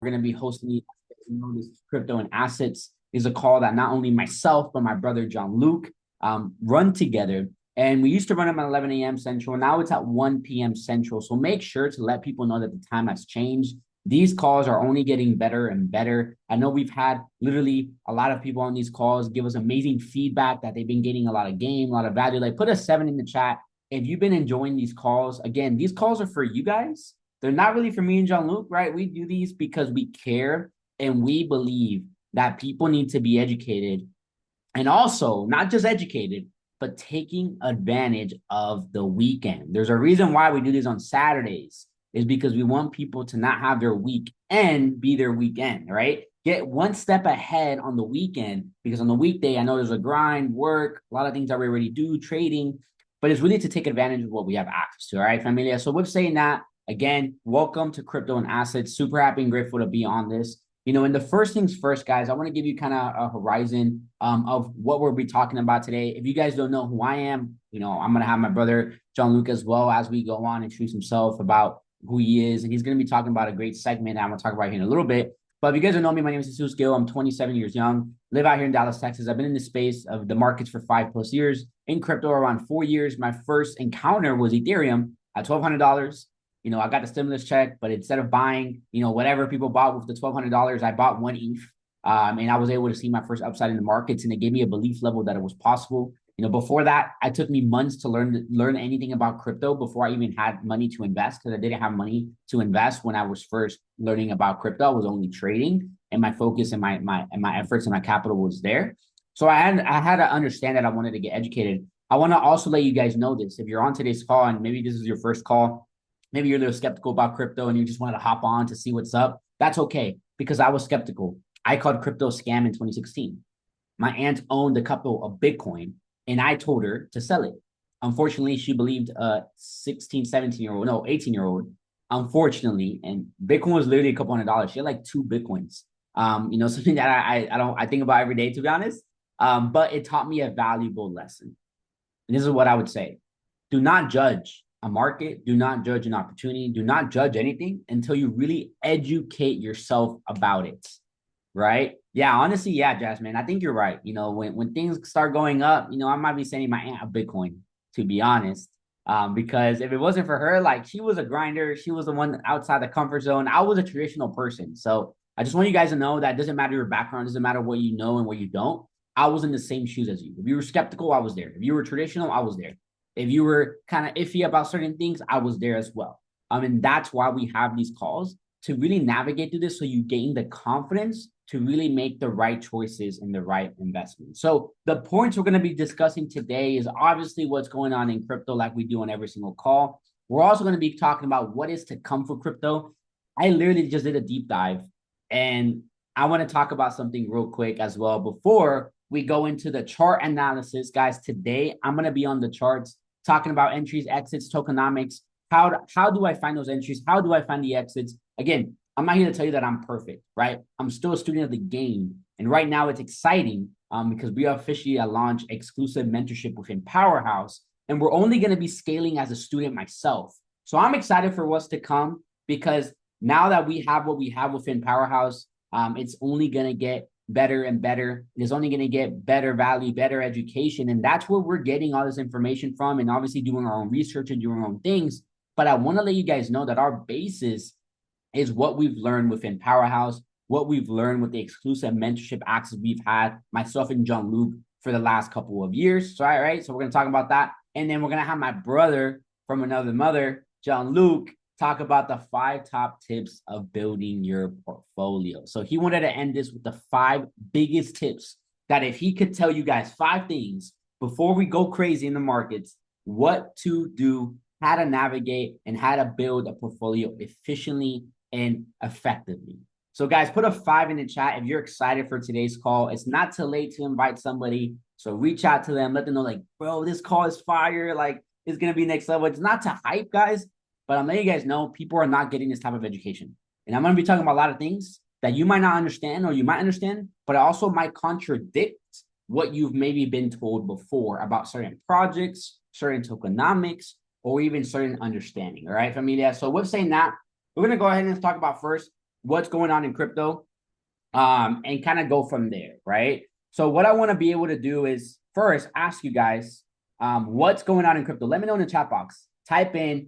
We're going to be hosting this crypto and assets is a call that not only myself but my brother John Luke run together. And we used to run them at 11 a.m. Central. Now it's at 1 p.m. Central. So make sure to let people know that the time has changed. These calls are only getting better and better. I know we've had literally a lot of people on these calls give us amazing feedback that they've been getting a lot of game, a lot of value. Like put a 7 in the chat if you've been enjoying these calls. Again, these calls are for you guys. They're not really for me and John Luke, right? We do these because we care and we believe that people need to be educated, and also not just educated, but taking advantage of the weekend. There's a reason why we do these on Saturdays, is because we want people to not have their weekend be their weekend, right? Get one step ahead on the weekend, because on the weekday, I know there's a grind, work, a lot of things that we already do, trading, but it's really to take advantage of what we have access to. All right, familia. So with saying that, again, welcome to Crypto and Assets. Super happy and grateful to be on this. And the first things first, guys, I want to give you kind of a horizon of what we'll be talking about today. If you guys don't know who I am, I'm going to have my brother John Luke as well as we go on, introduce himself about who he is. And he's going to be talking about a great segment that I'm going to talk about here in a little bit. But if you guys don't know me, my name is Jesus Gill. I'm 27 years young, live out here in Dallas, Texas. I've been in the space of the markets for 5+ years, in crypto around 4 years. My first encounter was Ethereum at $1,200. I got the stimulus check, but instead of buying, whatever people bought with the $1,200, I bought one ETH. And I was able to see my first upside in the markets, and it gave me a belief level that it was possible. Before that, it took me months to learn anything about crypto before I even had money to invest, because I didn't have money to invest when I was first learning about crypto. I was only trading, and my focus and my efforts and my capital was there. So I had to understand that I wanted to get educated. I want to also let you guys know this. If you're on today's call and maybe this is your first call, maybe you're a little skeptical about crypto and you just wanted to hop on to see what's up, that's okay, because I was skeptical. I called crypto a scam in 2016. My aunt owned a couple of Bitcoin and I told her to sell it. Unfortunately, she believed a 16, 17-year-old, no, 18-year-old, unfortunately, and Bitcoin was literally a couple $100. She had like 2 Bitcoins. Something that I think about every day, to be honest. But it taught me a valuable lesson. And this is what I would say. Do not judge a market. Do not judge an opportunity. Do not judge anything until you really educate yourself about it. Right? Yeah, honestly, yeah, Jasmine, I think you're right. When things start going up, I might be sending my aunt a Bitcoin, to be honest. Because if it wasn't for her, like, she was a grinder, she was the one outside the comfort zone. I was a traditional person. So I just want you guys to know that it doesn't matter your background, it doesn't matter what you know and what you don't. I was in the same shoes as you. If you were skeptical, I was there. If you were traditional, I was there. If you were kind of iffy about certain things, I was there as well. And that's why we have these calls, to really navigate through this so you gain the confidence to really make the right choices and the right investments. So the points we're going to be discussing today is obviously what's going on in crypto, like we do on every single call. We're also going to be talking about what is to come for crypto. I literally just did a deep dive, and I want to talk about something real quick as well before we go into the chart analysis. Guys, today I'm going to be on the charts talking about entries, exits, tokenomics. How do I find those entries? How do I find the exits? Again, I'm not here to tell you that I'm perfect, right? I'm still a student of the game. And right now it's exciting because we are officially launched exclusive mentorship within Powerhouse. And we're only going to be scaling as a student myself. So I'm excited for what's to come, because now that we have what we have within Powerhouse, it's only going to get better and better. It's only going to get better value, better education. And that's where we're getting all this information from, and obviously doing our own research and doing our own things. But I want to let you guys know that our basis is what we've learned within Powerhouse, what we've learned with the exclusive mentorship access we've had, myself and John Luke, for the last couple of years. So, all right, so we're going to talk about that. And then we're going to have my brother from another mother, John Luke, talk about the 5 top tips of building your portfolio. So he wanted to end this with the 5 biggest tips that if he could tell you guys 5 things before we go crazy in the markets, what to do, how to navigate, and how to build a portfolio efficiently and effectively. So guys, put a 5 in the chat if you're excited for today's call. It's not too late to invite somebody. So reach out to them, let them know, like, bro, this call is fire. Like, it's going to be next level. It's not to hype, guys, but I'm letting you guys know people are not getting this type of education. And I'm going to be talking about a lot of things that you might not understand, or you might understand, but it also might contradict what you've maybe been told before about certain projects, certain tokenomics, or even certain understanding. All right, familia. So with saying that, we're going to go ahead and talk about first what's going on in crypto, and kind of go from there, right? So what I want to be able to do is first ask you guys, what's going on in crypto. Let me know in the chat box. Type in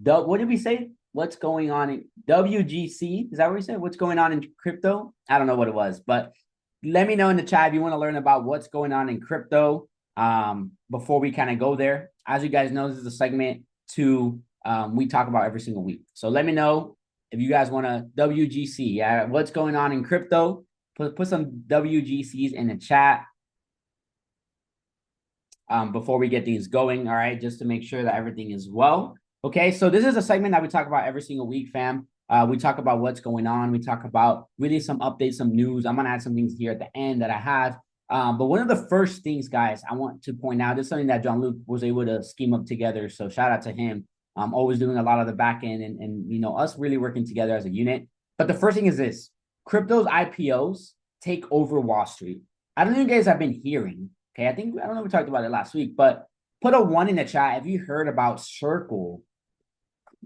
what did we say? What's going on in WGC? Is that what we said? What's going on in crypto? I don't know what it was, but let me know in the chat if you want to learn about what's going on in crypto. Before we kind of go there, as you guys know, this is a segment we talk about every single week. So let me know if you guys want to WGC. Yeah, what's going on in crypto? Put some WGCs in the chat. Before we get these going, all right, just to make sure that everything is well. Okay, so this is a segment that we talk about every single week, fam. We talk about what's going on. We talk about really some updates, some news. I'm going to add some things here at the end that I have. But one of the first things, guys, I want to point out, this is something that Jean-Luc was able to scheme up together. So shout out to him. Always doing a lot of the back end and you know, us really working together as a unit. But the first thing is this: crypto's IPOs take over Wall Street. I don't know if you guys have been hearing. Okay, I don't know if we talked about it last week, but put a 1 in the chat if you heard about Circle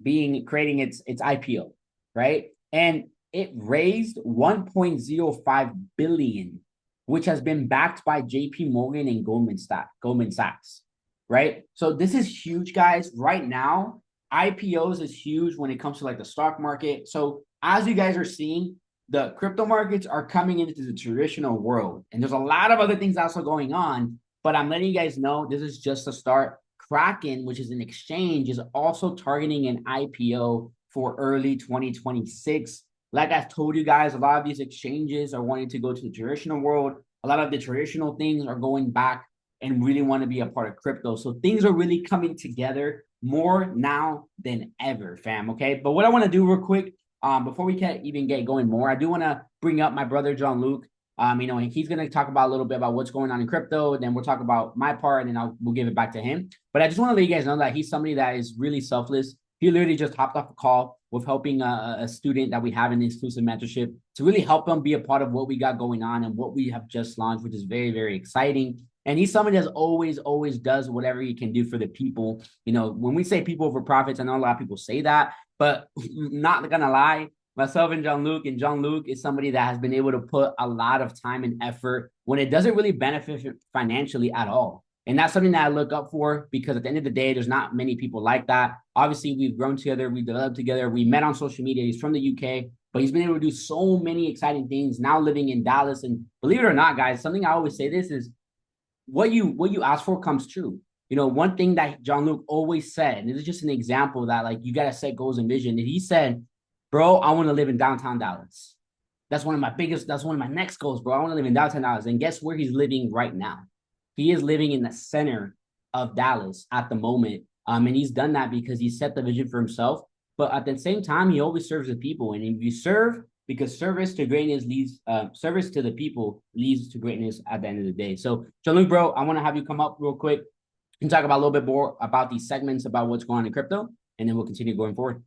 creating its IPO, right? And it raised 1.05 billion, which has been backed by JP Morgan and Goldman Sachs, right? So this is huge, guys. Right now, IPOs is huge when it comes to like the stock market. So as you guys are seeing, the crypto markets are coming into the traditional world, and there's a lot of other things also going on, but I'm letting you guys know this is just a start. Kraken, which is an exchange, is also targeting an IPO for early 2026. Like I told you guys, a lot of these exchanges are wanting to go to the traditional world. A lot of the traditional things are going back and really want to be a part of crypto. So things are really coming together more now than ever, fam. Okay, but what I want to do real quick, before we can even get going more, I do want to bring up my brother Jean-Luc. You know, and he's going to talk about a little bit about what's going on in crypto. Then we'll talk about my part, and then we'll give it back to him. But I just want to let you guys know that he's somebody that is really selfless. He literally just hopped off a call with helping a student that we have in the exclusive mentorship to really help him be a part of what we got going on and what we have just launched, which is very, very exciting. And he's somebody that always does whatever he can do for the people. You know, when we say people over profits, I know a lot of people say that, but not gonna lie, myself and Jean-Luc is somebody that has been able to put a lot of time and effort when it doesn't really benefit financially at all. And that's something that I look up for, because at the end of the day, there's not many people like that. Obviously, we've grown together, we developed together, we met on social media. He's from the UK, but he's been able to do so many exciting things now living in Dallas. And believe it or not, guys, something I always say this is what you ask for comes true. You know, one thing that Jean-Luc always said, and this is just an example that like you got to set goals and vision. And he said, bro, I want to live in downtown Dallas. That's one of my next goals, bro. I want to live in downtown Dallas. And guess where he's living right now? He is living in the center of Dallas at the moment. And he's done that because he set the vision for himself. But at the same time, he always serves the people. And if you serve, because service to greatness leads, service to the people leads to greatness at the end of the day. So, Jean-Luc, bro, I want to have you come up real quick and talk about a little bit more about these segments, about what's going on in crypto, and then we'll continue going forward.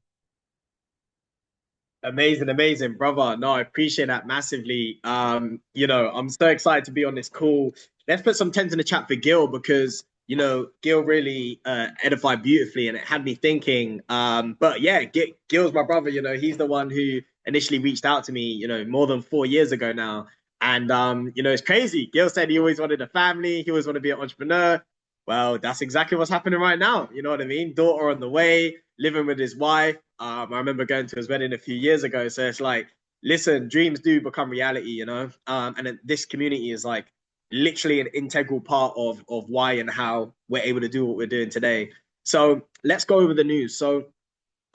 Amazing, brother. No, I appreciate that massively. You know, I'm so excited to be on this call. Let's put some tens in the chat for Gil, because, you know, Gil really edified beautifully, and it had me thinking. But yeah, Gil's my brother. You know, he's the one who initially reached out to me, you know, more than 4 years ago now. And, you know, it's crazy. Gil said he always wanted a family. He always wanted to be an entrepreneur. Well, that's exactly what's happening right now. You know what I mean? Daughter on the way, living with his wife. I remember going to his wedding a few years ago. So it's like, listen, dreams do become reality, you know? And this community is like literally an integral part of why and how we're able to do what we're doing today. So let's go over the news. So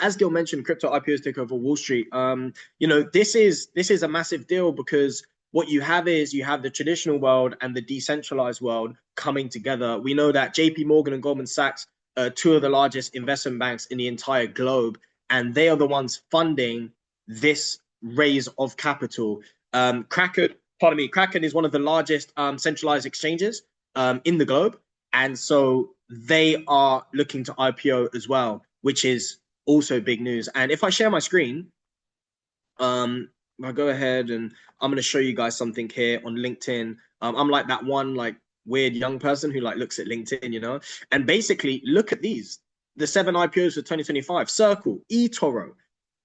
as Gil mentioned, crypto IPOs take over Wall Street. You know, this is a massive deal, because what you have is you have the traditional world and the decentralized world coming together. We know that JP Morgan and Goldman Sachs are two of the largest investment banks in the entire globe, and they are the ones funding this raise of capital. Kraken is one of the largest centralized exchanges in the globe, and so they are looking to IPO as well, which is also big news. And if I share my screen, I'll go ahead and I'm going to show you guys something here on LinkedIn. I'm like that one like weird young person who like looks at LinkedIn, you know, and basically look at these, the 7 IPOs for 2025: Circle, eToro,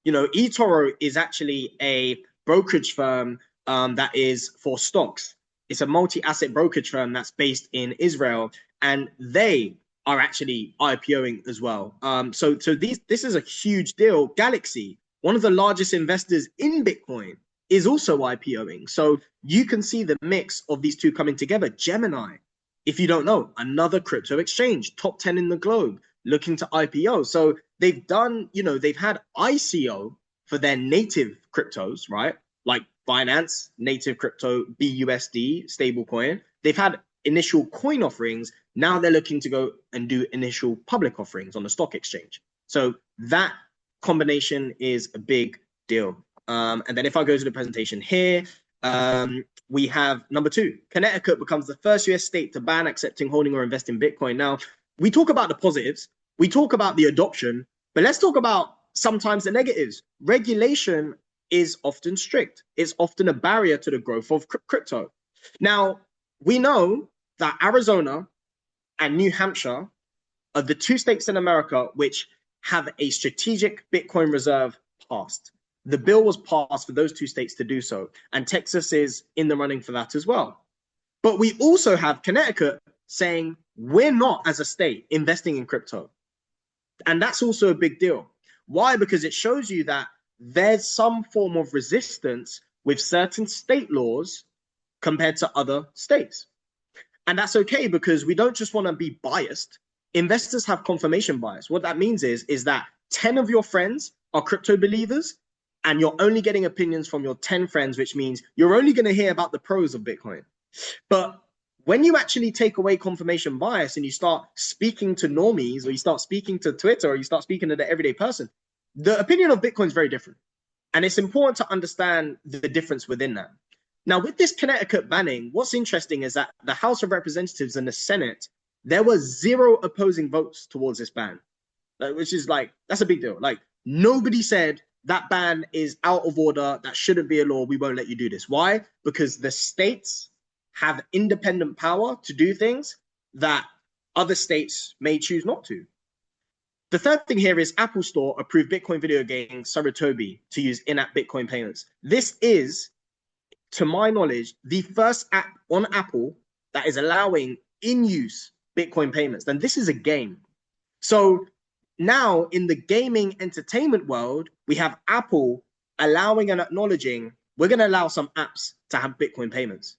You know, eToro is actually a brokerage firm that is for stocks. It's a multi-asset brokerage firm that's based in Israel, and they are actually IPOing as well. So this is a huge deal. Galaxy, one of the largest investors in Bitcoin, is also IPOing. So you can see the mix of these two coming together. Gemini, if you don't know, another crypto exchange, top 10 in the globe, looking to IPO. So they've done, you know, they've had ICO for their native cryptos, right? Like Binance, native crypto, BUSD, stablecoin. They've had initial coin offerings. Now they're looking to go and do initial public offerings on the stock exchange. So that combination is a big deal. And then if I go to the presentation here, we have number 2. Connecticut becomes the first US state to ban accepting, holding, or investing in Bitcoin. Now, we talk about the positives, we talk about the adoption, but let's talk about sometimes the negatives. Regulation is often strict. It's often a barrier to the growth of crypto. Now, we know that Arizona and New Hampshire are the 2 states in America which have a strategic Bitcoin reserve passed. The bill was passed for those 2 states to do so, and Texas is in the running for that as well. But we also have Connecticut saying we're not, as a state, investing in crypto. And that's also a big deal. Why? Because it shows you that there's some form of resistance with certain state laws compared to other states. And that's okay, because we don't just want to be biased. Investors have confirmation bias. What that means is that 10 of your friends are crypto believers, and you're only getting opinions from your 10 friends, which means you're only going to hear about the pros of Bitcoin. But when you actually take away confirmation bias and you start speaking to normies, or you start speaking to Twitter, or you start speaking to the everyday person, the opinion of Bitcoin is very different. And it's important to understand the difference within that. Now, with this Connecticut banning, what's interesting is that the House of Representatives and the Senate, there were 0 opposing votes towards this ban, which is like, that's a big deal. Like, nobody said that ban is out of order, that shouldn't be a law, we won't let you do this. Why? Because the states have independent power to do things that other states may choose not to. The third thing here is Apple Store approved Bitcoin video game Sarutobi to use in-app Bitcoin payments. This is, to my knowledge, the first app on Apple that is allowing in-use Bitcoin payments. Then this is a game. So now in the gaming entertainment world, we have Apple allowing and acknowledging we're going to allow some apps to have Bitcoin payments.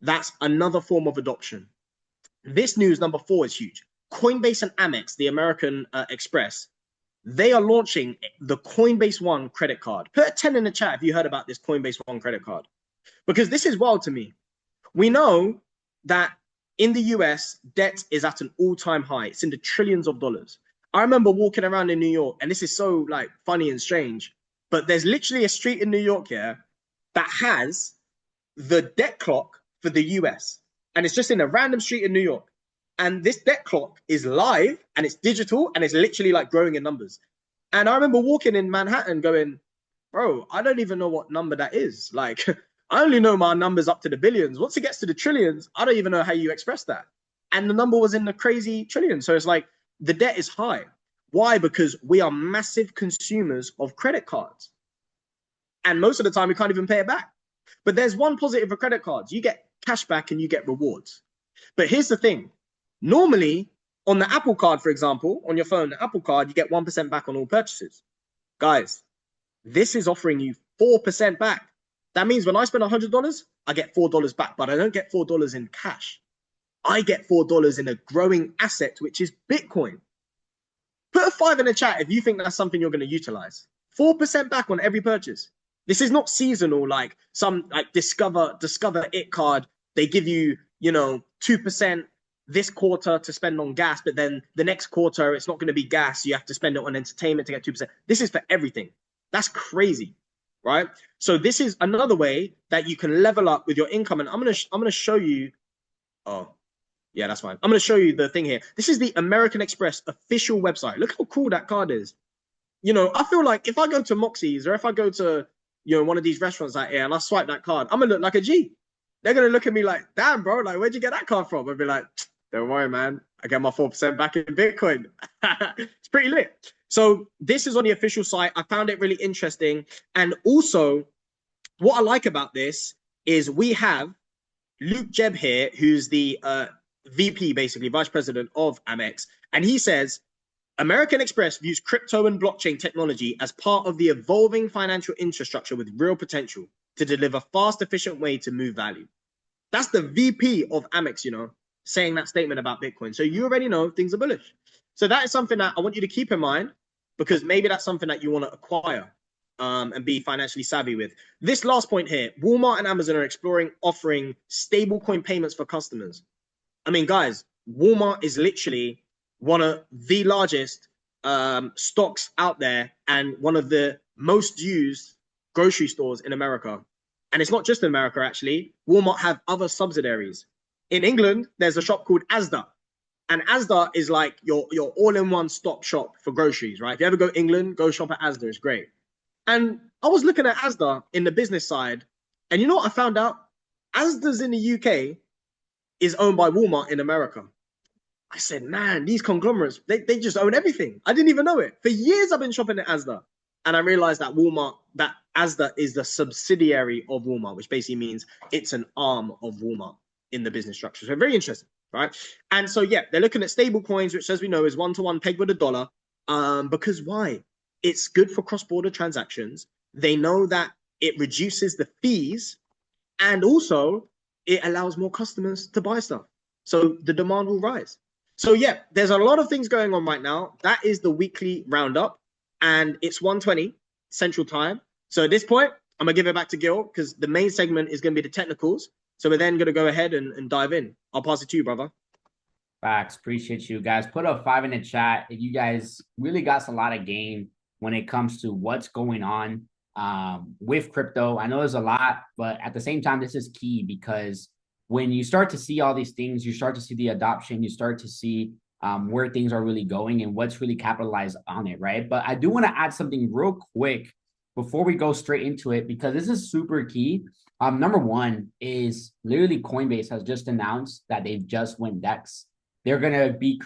That's another form of adoption. This news, number 4, is huge. Coinbase and Amex, the American Express, they are launching the Coinbase One credit card. Put a 10 in the chat if you heard about this Coinbase One credit card, because this is wild to me. We know that in the US, debt is at an all-time high. It's in the trillions of dollars. I remember walking around in New York, and this is so like funny and strange, but there's literally a street in New York here that has the debt clock for the US. And it's just in a random street in New York. And this debt clock is live, and it's digital, and it's literally like growing in numbers. And I remember walking in Manhattan going, bro, I don't even know what number that is. Like, I only know my numbers up to the billions. Once it gets to the trillions, I don't even know how you express that. And the number was in the crazy trillions. So it's like, the debt is high. Why? Because we are massive consumers of credit cards. And most of the time, we can't even pay it back. But there's one positive for credit cards. You get cash back and you get rewards. But here's the thing. Normally, on the Apple Card, for example, on your phone, the Apple Card, you get 1% back on all purchases. Guys, this is offering you 4% back. That means when I spend $100, I get $4 back, but I don't get $4 in cash. I get $4 in a growing asset, which is Bitcoin. Put a 5 in the chat if you think that's something you're going to utilize. 4% back on every purchase. This is not seasonal, like some like Discover It card. They give you, 2% this quarter to spend on gas, but then the next quarter, it's not going to be gas. You have to spend it on entertainment to get 2%. This is for everything. That's crazy, right? So this is another way that you can level up with your income. And I'm going to show you. Oh, yeah, that's fine. I'm going to show you the thing here. This is the American Express official website. Look how cool that card is. I feel like if I go to Moxie's or if I go to, one of these restaurants out here and I swipe that card, I'm going to look like a G. They're going to look at me like, damn, bro, like, where'd you get that card from? I'll be like, don't worry, man. I get my 4% back in Bitcoin. It's pretty lit. So this is on the official site. I found it really interesting. And also, what I like about this is we have Luke Jebb here, who's the VP, basically vice president of Amex, and he says American Express views crypto and blockchain technology as part of the evolving financial infrastructure with real potential to deliver fast, efficient way to move value. That's the VP of Amex, saying that statement about Bitcoin. So you already know things are bullish. So that is something that I want you to keep in mind, because maybe that's something that you want to acquire and be financially savvy with. This last point here, Walmart and Amazon are exploring offering stablecoin payments for customers. I mean, guys, Walmart is literally one of the largest stocks out there and one of the most used grocery stores in America. And it's not just in America, actually. Walmart have other subsidiaries. In England, there's a shop called Asda. And Asda is like your all-in-one stop shop for groceries, right? If you ever go to England, go shop at Asda. It's great. And I was looking at Asda in the business side. And you know what I found out? Asda's in the UK is owned by Walmart in America. I said, man, these conglomerates, they just own everything. I didn't even know it. For years, I've been shopping at Asda. And I realized that Asda is the subsidiary of Walmart, which basically means it's an arm of Walmart in the business structure. So very interesting, right? And so, yeah, they're looking at stable coins, which, as we know, is one-to-one pegged with a dollar. Because why? It's good for cross-border transactions. They know that it reduces the fees, and also it allows more customers to buy stuff. So the demand will rise. So yeah, there's a lot of things going on right now. That is the weekly roundup, and it's 1:20 Central Time. So at this point, I'm gonna give it back to Gil, because the main segment is gonna be the technicals. So we're then gonna go ahead and dive in. I'll pass it to you, brother. Facts. Appreciate you guys. Put a 5 in the chat if you guys really got a lot of game when it comes to what's going on with crypto. I know there's a lot, but at the same time, this is key, because when you start to see all these things, you start to see the adoption, you start to see where things are really going and what's really capitalized on it, right? But I do want to add something real quick before we go straight into it, because this is super key. Number one is literally Coinbase has just announced that they've just went DEX. They're going to be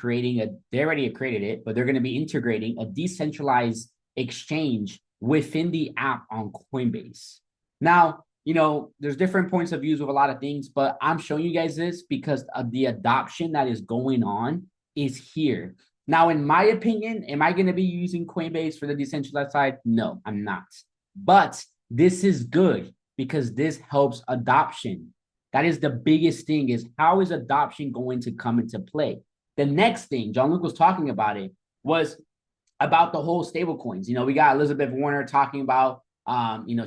they already created it, but they're going to be integrating a decentralized exchange within the app on Coinbase. Now, there's different points of views with a lot of things, but I'm showing you guys this because of the adoption that is going on is here. Now, in my opinion, am I going to be using Coinbase for the decentralized side? No, I'm not. But this is good because this helps adoption. That is the biggest thing, is how is adoption going to come into play? The next thing, Jean-Luc was talking about it, was about the whole stable coins. We got Elizabeth Warner talking about,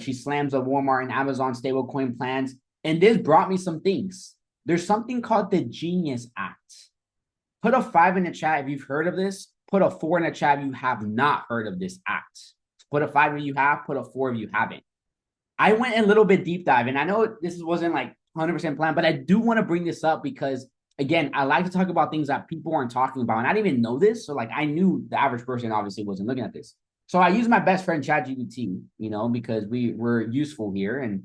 she slams the Walmart and Amazon stablecoin plans. And this brought me some things. There's something called the Genius Act. Put a 5 in the chat if you've heard of this. Put a 4 in the chat if you have not heard of this act. Put a 5 if you have. Put a 4 if you haven't. I went a little bit deep dive, and I know this wasn't like 100% planned, but I do want to bring this up because, again, I like to talk about things that people aren't talking about. And I didn't even know this. So, I knew the average person obviously wasn't looking at this. So I use my best friend ChatGPT, because we're useful here and,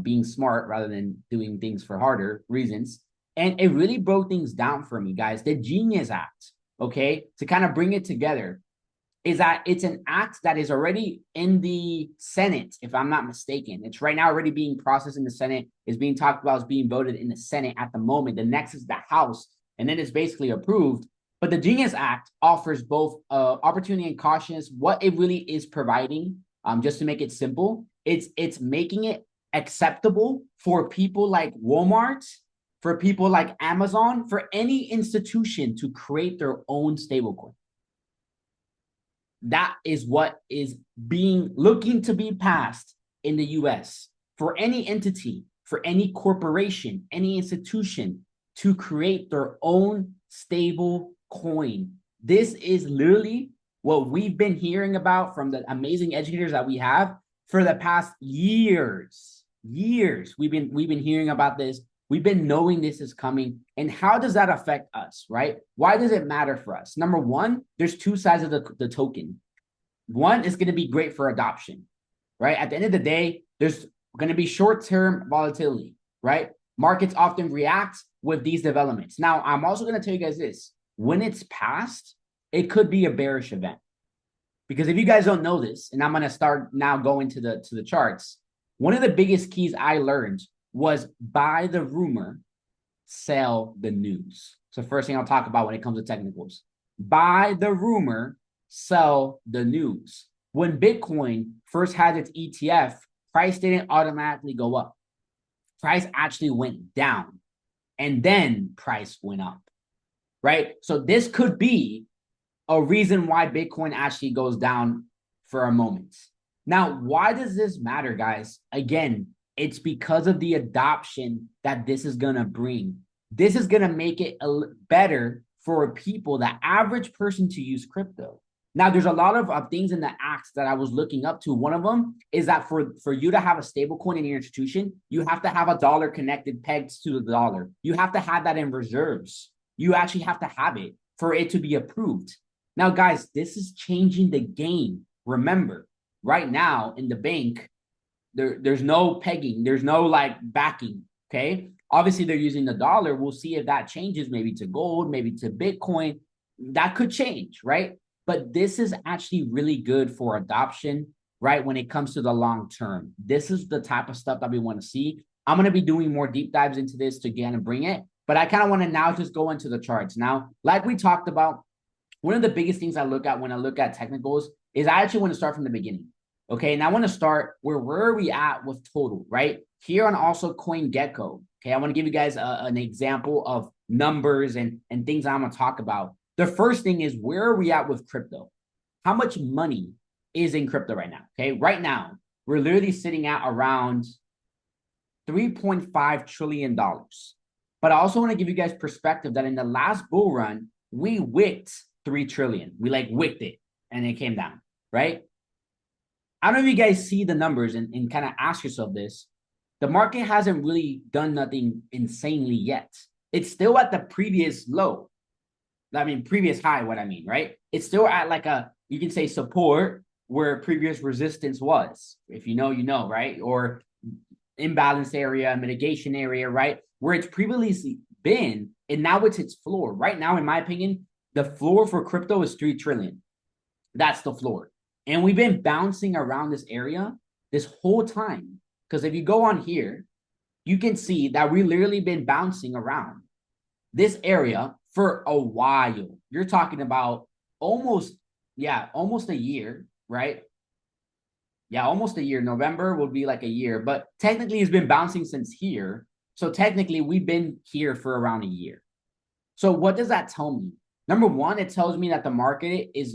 being smart rather than doing things for harder reasons. And it really broke things down for me, guys. The Genius Act, okay, to kind of bring it together, is that it's an act that is already in the Senate, if I'm not mistaken. It's right now already being processed in the Senate, is being talked about, is being voted in the Senate at the moment. The next is the House, and then it's basically approved. But the Genius Act offers both opportunity and cautions. What it really is providing, just to make it simple, it's making it acceptable for people like Walmart, for people like Amazon, for any institution to create their own stablecoin. That is what is looking to be passed in the US for any entity, for any corporation, any institution to create their own stable coin. This is literally what we've been hearing about from the amazing educators that we have for the past years. We've been hearing about this. We've been knowing this is coming. And how does that affect us, right? Why does it matter for us? Number one, there's two sides of the token. One is going to be great for adoption, right? At the end of the day, there's going to be short-term volatility, right? Markets often react with these developments. Now, I'm also going to tell you guys this. When it's passed, it could be a bearish event. Because if you guys don't know this, and I'm going to start now going to the charts, one of the biggest keys I learned was buy the rumor, sell the news. So first thing I'll talk about when it comes to technicals. Buy the rumor, sell the news. When Bitcoin first had its ETF, price didn't automatically go up. Price actually went down, and then price went up, right? So this could be a reason why Bitcoin actually goes down for a moment. Now, why does this matter, guys? Again, it's because of the adoption that this is going to bring. This is going to make it better for people, the average person, to use crypto. Now, there's a lot of things in the acts that I was looking up to. One of them is that for you to have a stable coin in your institution, you have to have a dollar connected pegged to the dollar. You have to have that in reserves. You actually have to have it for it to be approved. Now, guys, this is changing the game. Remember, right now in the bank, there's no pegging. There's no like backing, okay? Obviously, they're using the dollar. We'll see if that changes, maybe to gold, maybe to Bitcoin. That could change, right? But this is actually really good for adoption, right? When it comes to the long term. This is the type of stuff that we want to see. I'm going to be doing more deep dives into this to again and bring it. But I kind of want to now just go into the charts. Now, like we talked about, one of the biggest things I look at when I look at technicals is I actually want to start from the beginning. Okay. And I want to start where are we at with total, right? Here on also CoinGecko. Okay. I want to give you guys an example of numbers and things I'm going to talk about. The first thing is, where are we at with crypto? How much money is in crypto right now? Okay. Right now, we're literally sitting at around $3.5 trillion. But I also want to give you guys perspective that in the last bull run, we wicked 3 trillion. We like wicked it and it came down, right? I don't know if you guys see the numbers and kind of ask yourself this. The market hasn't really done nothing insanely yet. It's still at the previous low. I mean, previous high, what I mean, right? It's still at like you can say support where previous resistance was. If you know, you know, right? Or imbalance area, mitigation area, right? Where it's previously been, and now it's its floor. Right now, in my opinion, the floor for crypto is 3 trillion. That's the floor. And we've been bouncing around this area this whole time. Because if you go on here, you can see that we literally been bouncing around this area for a while. You're talking about almost a year, right? Yeah, almost a year. November will be like a year, but technically it's been bouncing since here. So technically we've been here for around a year. So what does that tell me? Number one, it tells me that the market is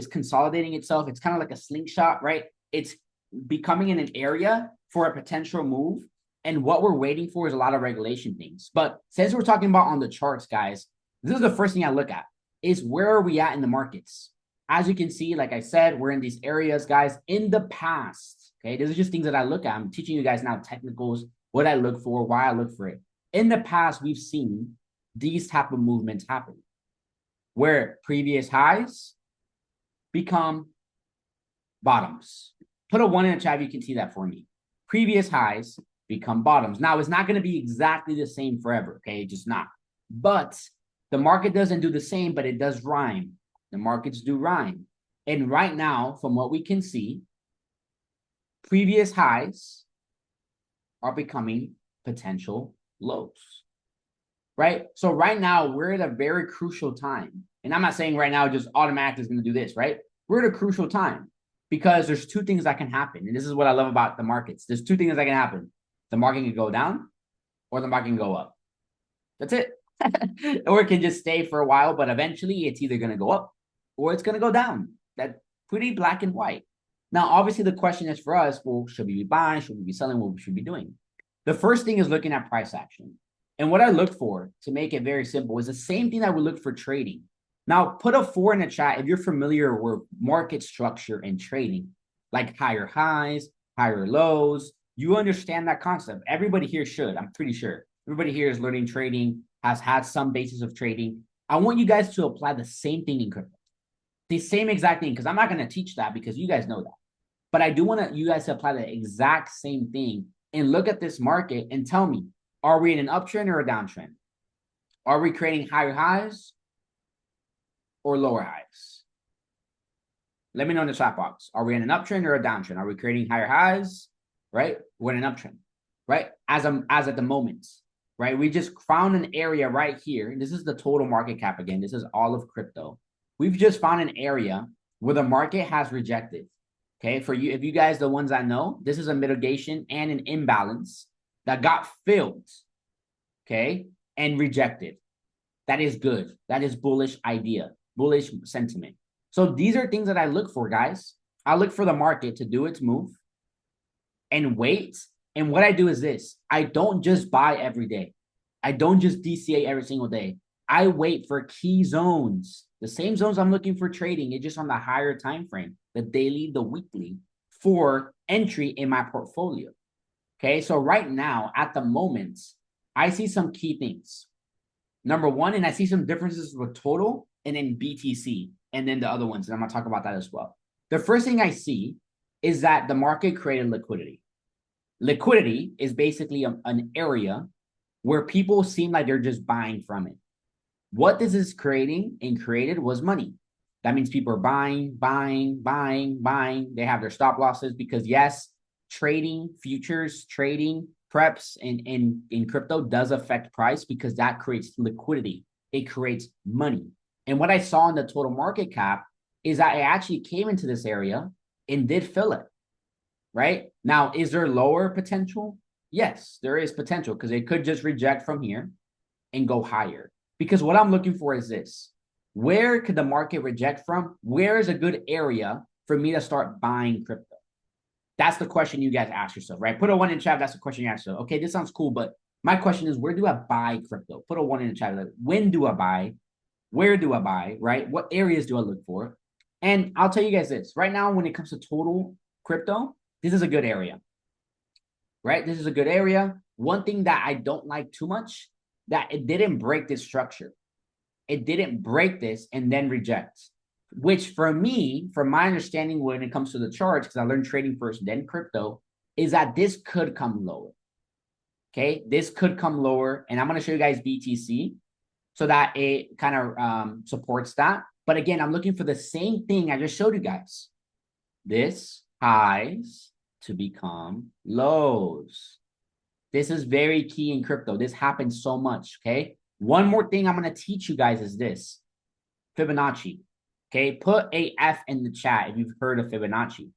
consolidating itself. It's kind of like a slingshot, right? It's becoming in an area for a potential move. And what we're waiting for is a lot of regulation things. But since we're talking about on the charts, guys, this is the first thing I look at is where are we at in the markets? As you can see, like I said, we're in these areas, guys, in the past. Okay, these are just things that I look at. I'm teaching you guys now technicals, what I look for, why I look for it. In the past, we've seen these type of movements happen where previous highs become bottoms. Put a 1 in the chat if you can see that for me. Previous highs become bottoms. Now, it's not going to be exactly the same forever, okay? Just not. But the market doesn't do the same, but it does rhyme. The markets do rhyme. And right now, from what we can see, previous highs are becoming potential lows, right? So right now, we're at a very crucial time. And I'm not saying right now just automatically is going to do this, right? We're at a crucial time because there's two things that can happen. And this is what I love about the markets. There's two things that can happen. The market can go down or the market can go up. That's it. Or it can just stay for a while, but eventually it's either going to go up or it's going to go down. That's pretty black and white. Now, obviously, the question is for us, well, should we be buying? Should we be selling? What we should be doing? The first thing is looking at price action. And what I look for, to make it very simple, is the same thing that we look for trading. Now, put a 4 in the chat if you're familiar with market structure and trading, like higher highs, higher lows. You understand that concept. Everybody here should, I'm pretty sure. Everybody here is learning trading, has had some basis of trading. I want you guys to apply the same thing in crypto. The same exact thing, because I'm not going to teach that because you guys know that. But I do want you guys to apply the exact same thing and look at this market and tell me, are we in an uptrend or a downtrend? Are we creating higher highs or lower highs? Let me know in the chat box. Are we in an uptrend or a downtrend? Are we creating higher highs? Right? We're in an uptrend, right? As at the moment, right? We just found an area right here. And this is the total market cap again. This is all of crypto. We've just found an area where the market has rejected. Okay, for you, if you guys, the ones I know, this is a mitigation and an imbalance that got filled, okay, and rejected. That is good. That is bullish idea, bullish sentiment. So these are things that I look for, guys. I look for the market to do its move and wait. And what I do is this. I don't just buy every day. I don't just DCA every single day. I wait for key zones, the same zones I'm looking for trading. It's just on the higher time frame, the daily, the weekly, for entry in my portfolio. Okay, so right now, at the moment, I see some key things. Number one, and I see some differences with total and then BTC, and then the other ones, and I'm going to talk about that as well. The first thing I see is that the market created liquidity. Liquidity is basically an area where people seem like they're just buying from it. What this is creating and created was money. That means people are buying. They have their stop losses because, yes, trading, futures, trading, preps in crypto does affect price because that creates liquidity. It creates money. And what I saw in the total market cap is that it actually came into this area and did fill it, right? Now, is there lower potential? Yes, there is potential because it could just reject from here and go higher. Because what I'm looking for is this. Where could the market reject from? Where is a good area for me to start buying crypto? That's the question you guys ask yourself, right? Put a 1 in chat. That's the question you ask yourself. Okay, this sounds cool, but my question is, where do I buy crypto? Put a 1 in the chat. Like, when do I buy? Where do I buy, right? What areas do I look for? And I'll tell you guys this. Right now, when it comes to total crypto, this is a good area, right? This is a good area. One thing that I don't like too much, that it didn't break this structure. It didn't break this and then reject, which for me, from my understanding when it comes to the charts, because I learned trading first, then crypto, is that this could come lower. Okay, this could come lower. And I'm going to show you guys BTC so that it kind of supports that. But again, I'm looking for the same thing I just showed you guys. This highs to become lows. This is very key in crypto. This happens so much, okay? One more thing I'm going to teach you guys is this. Fibonacci, okay? Put a F in the chat if you've heard of Fibonacci.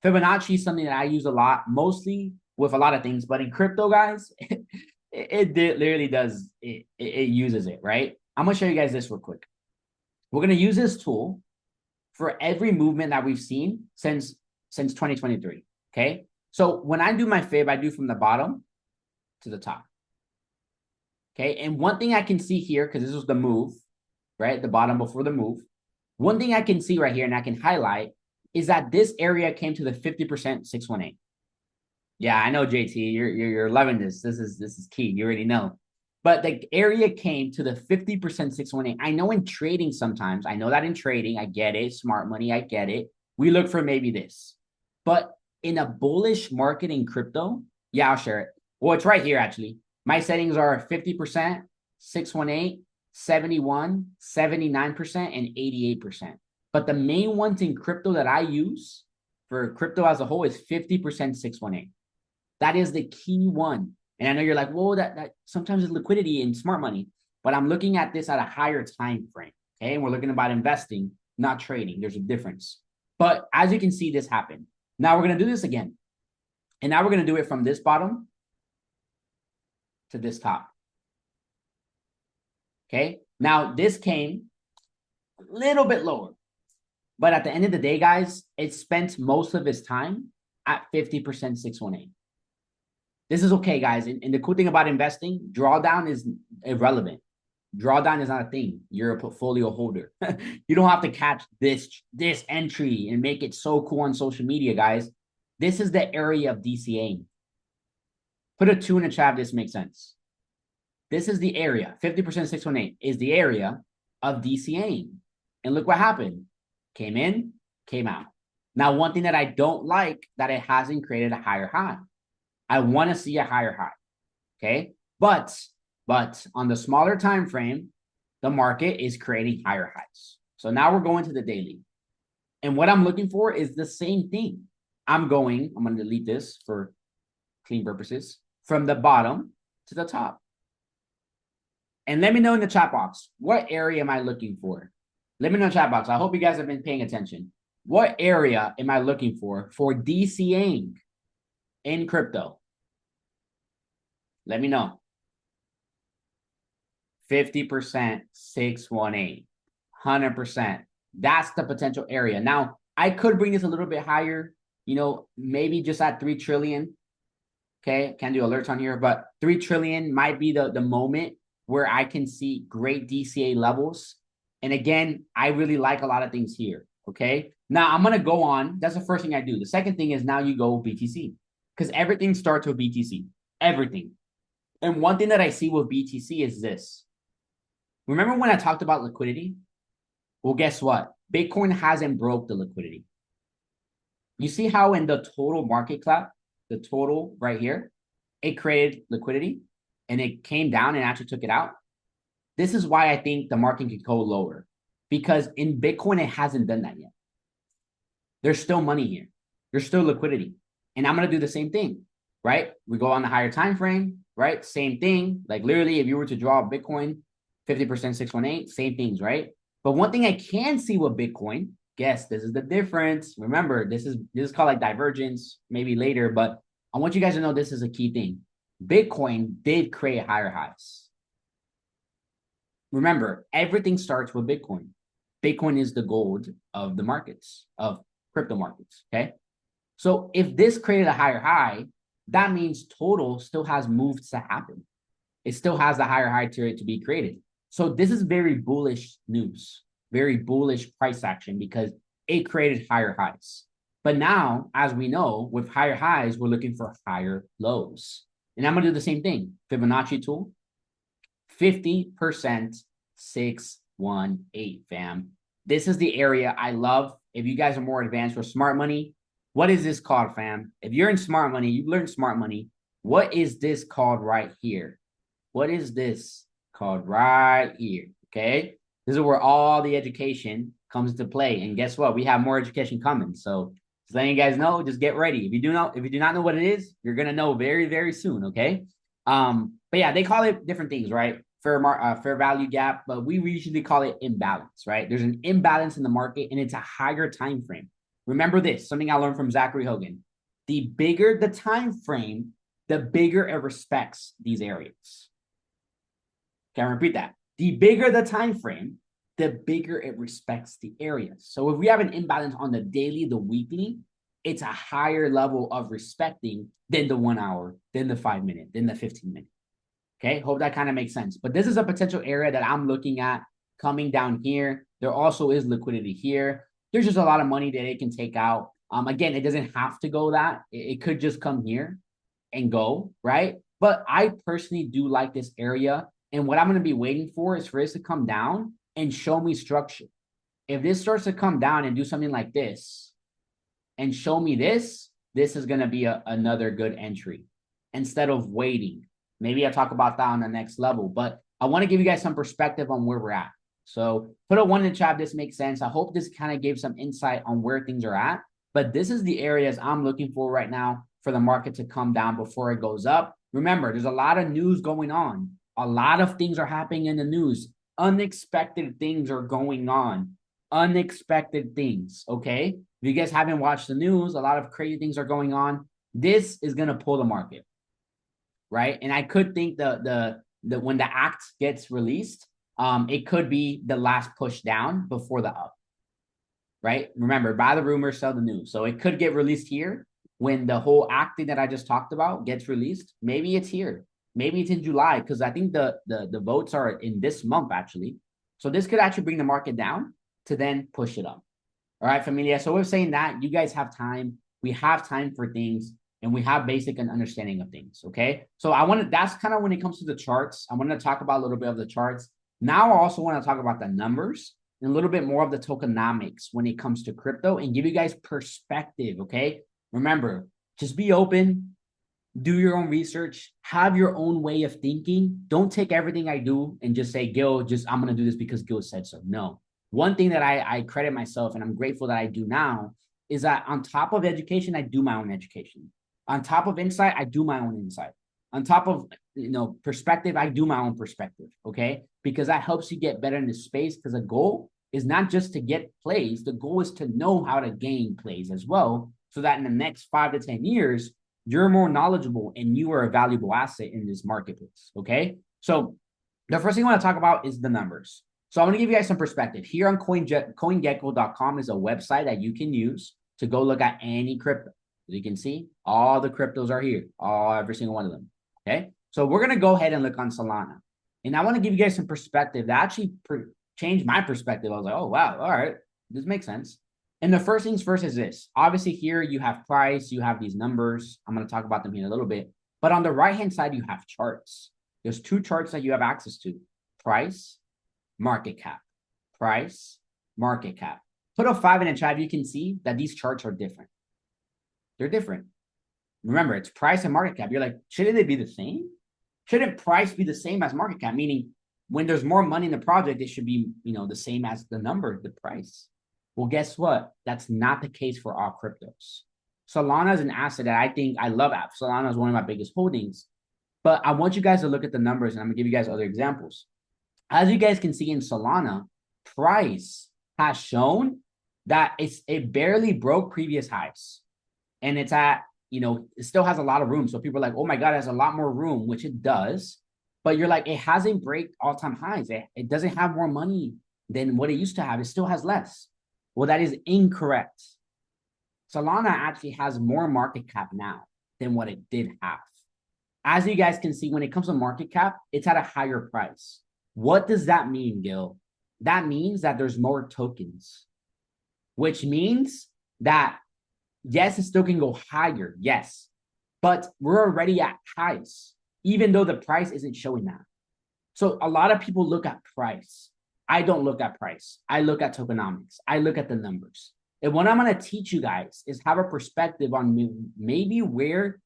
Fibonacci is something that I use a lot, mostly with a lot of things. But in crypto, guys, it literally does, it uses it, right? I'm going to show you guys this real quick. We're going to use this tool for every movement that we've seen since 2023, okay? So when I do my fib, I do from the bottom to the top. Okay, and one thing I can see here, because this was the move, right? The bottom before the move. One thing I can see right here, and I can highlight, is that this area came to the 50% 618. Yeah, I know, JT, you're loving this. This is key. You already know. But the area came to the 50% 618. I know in trading sometimes, I know that in trading, I get it. Smart money, I get it. We look for maybe this. But in a bullish market in crypto, yeah, I'll share it. Well, it's right here, actually. My settings are 50%, 618, 71, 79%, and 88%. But the main ones in crypto that I use for crypto as a whole is 50%, 618. That is the key one. And I know you're like, whoa, that sometimes is liquidity and smart money. But I'm looking at this at a higher time frame. Okay. And we're looking about investing, not trading. There's a difference. But as you can see, this happened. Now we're going to do this again. And now we're going to do it from this bottom to this top. Okay. Now this came a little bit lower. But at the end of the day, guys, it spent most of its time at 50% 618. This is okay, guys. And the cool thing about investing, drawdown is irrelevant. Drawdown is not a thing. You're a portfolio holder. You don't have to catch this entry and make it so cool on social media, guys. This is the area of DCAing. Put a 2 in the chat if this makes sense. This is the area. 50% 618 is the area of DCAing. And look what happened. Came in, came out. Now, one thing that I don't like that it hasn't created a higher high. I want to see a higher high. Okay. But on the smaller time frame, the market is creating higher highs. So now we're going to the daily. And what I'm looking for is the same thing. I'm going to delete this for clean purposes, from the bottom to the top. And let me know in the chat box, what area am I looking for? Let me know in the chat box. I hope you guys have been paying attention. What area am I looking for DCAing in crypto? Let me know. 50%, 618, 100%. That's the potential area. Now, I could bring this a little bit higher, you know, maybe just at 3 trillion. Okay, can't do alerts on here, but 3 trillion might be the moment where I can see great DCA levels. And again, I really like a lot of things here. Okay, now I'm going to go on. That's the first thing I do. The second thing is now you go BTC, because everything starts with BTC, everything. And one thing that I see with BTC is this. Remember when I talked about liquidity? Well, guess what? Bitcoin hasn't broke the liquidity. You see how in the total market cap, the total right here, it created liquidity and it came down and actually took it out. This is why I think the market could go lower, because in Bitcoin, it hasn't done that yet. There's still money here. There's still liquidity. And I'm going to do the same thing, right? We go on the higher time frame, right? Same thing. Like literally, if you were to draw Bitcoin, 50%, 618, same things, right? But one thing I can see with Bitcoin, guess this is the difference. Remember, this is called like divergence, maybe later, but I want you guys to know this is a key thing. Bitcoin did create higher highs. Remember, everything starts with Bitcoin. Bitcoin is the gold of the markets, of crypto markets, okay? So if this created a higher high, that means total still has moves to happen. It still has a higher high to it to be created. So this is very bullish news, very bullish price action, because it created higher highs. But now, as we know, with higher highs, we're looking for higher lows. And I'm going to do the same thing. Fibonacci tool, 50%, 618, fam. This is the area I love. If you guys are more advanced with smart money, what is this called, fam? If you're in smart money, you've learned smart money. What is this called right here? What is this called right here? Okay. This is where all the education comes into play. And guess what? We have more education coming. So just letting you guys know, just get ready. If you do not know what it is, you're gonna know very, very soon. Okay. But yeah, they call it different things, right? Fair value gap, but we usually call it imbalance, right? There's an imbalance in the market and it's a higher time frame. Remember this, something I learned from Zachary Hogan. The bigger the time frame, the bigger it respects these areas. Can I repeat that? The bigger the time frame, the bigger it respects the areas. So if we have an imbalance on the daily, the weekly, it's a higher level of respecting than the 1 hour, than the 5 minute, than the 15 minute. Okay, hope that kind of makes sense. But this is a potential area that I'm looking at coming down here. There also is liquidity here. There's just a lot of money that it can take out. Again, it doesn't have to go that. It could just come here and go, right? But I personally do like this area. And what I'm going to be waiting for is for this to come down and show me structure. If this starts to come down and do something like this and show me this, this is going to be another good entry instead of waiting. Maybe I'll talk about that on the next level, but I want to give you guys some perspective on where we're at. So put a 1 in the chat if this makes sense. I hope this kind of gave some insight on where things are at, but this is the areas I'm looking for right now for the market to come down before it goes up. Remember, there's a lot of news going on. A lot of things are happening in the news. Unexpected things are going on. Unexpected things, okay? If you guys haven't watched the news, a lot of crazy things are going on. This is going to pull the market, right? And I could think the when the act gets released, it could be the last push down before the up, right? Remember, buy the rumor, sell the news. So it could get released here when the whole act thing that I just talked about gets released. Maybe it's here. Maybe it's in July, because I think the votes are in this month, actually. So this could actually bring the market down to then push it up. All right, familia. So we're saying that you guys have time. We have time for things, and we have basic and understanding of things, okay? So that's kind of when it comes to the charts. I want to talk about a little bit of the charts. Now I also want to talk about the numbers and a little bit more of the tokenomics when it comes to crypto and give you guys perspective, okay? Remember, just be open. Do your own research, have your own way of thinking. Don't take everything I do and just say, Gil, I'm going to do this because Gil said so. No, One thing that I credit myself and I'm grateful that I do now is that on top of education, I do my own education. On top of insight, I do my own insight. On top of perspective, I do my own perspective. Okay, because that helps you get better in this space. Because the goal is not just to get plays; the goal is to know how to gain plays as well, so that in the next 5 to 10 years, you're more knowledgeable and you are a valuable asset in this marketplace. Okay, so the first thing I want to talk about is the numbers. So I'm going to give you guys some perspective. Here on CoinGecko.com is a website that you can use to go look at any crypto. As you can see, all the cryptos are here, every single one of them. Okay, so we're going to go ahead and look on Solana. And I want to give you guys some perspective that actually changed my perspective. I was like, oh, wow, all right, this makes sense. And the first things first is this. Obviously, here you have price, you have these numbers. I'm going to talk about them here in a little bit. But on the right-hand side, you have charts. There's two charts that you have access to: price, market cap, price, market cap. Put a 5 in the chat. You can see that these charts are different. They're different. Remember, it's price and market cap. You're like, shouldn't they be the same? Shouldn't price be the same as market cap? Meaning, when there's more money in the project, it should be, the same as the number, the price. Well, guess what? That's not the case for all cryptos. Solana is an asset that I think I love. Solana is one of my biggest holdings. But I want you guys to look at the numbers, and I'm going to give you guys other examples. As you guys can see in Solana, price has shown that it barely broke previous highs. And it's at, it still has a lot of room. So people are like, oh my God, it has a lot more room, which it does. But you're like, it hasn't break all-time highs. It doesn't have more money than what it used to have. It still has less. Well, that is incorrect. Solana actually has more market cap now than what it did have. As you guys can see, when it comes to market cap, it's at a higher price. What does that mean, Gil? That means that there's more tokens, which means that, yes, it still can go higher, yes, but we're already at highs, even though the price isn't showing that. So a lot of people look at price. I don't look at price. I look at tokenomics. I look at the numbers. And what I'm going to teach you guys is have a perspective on maybe where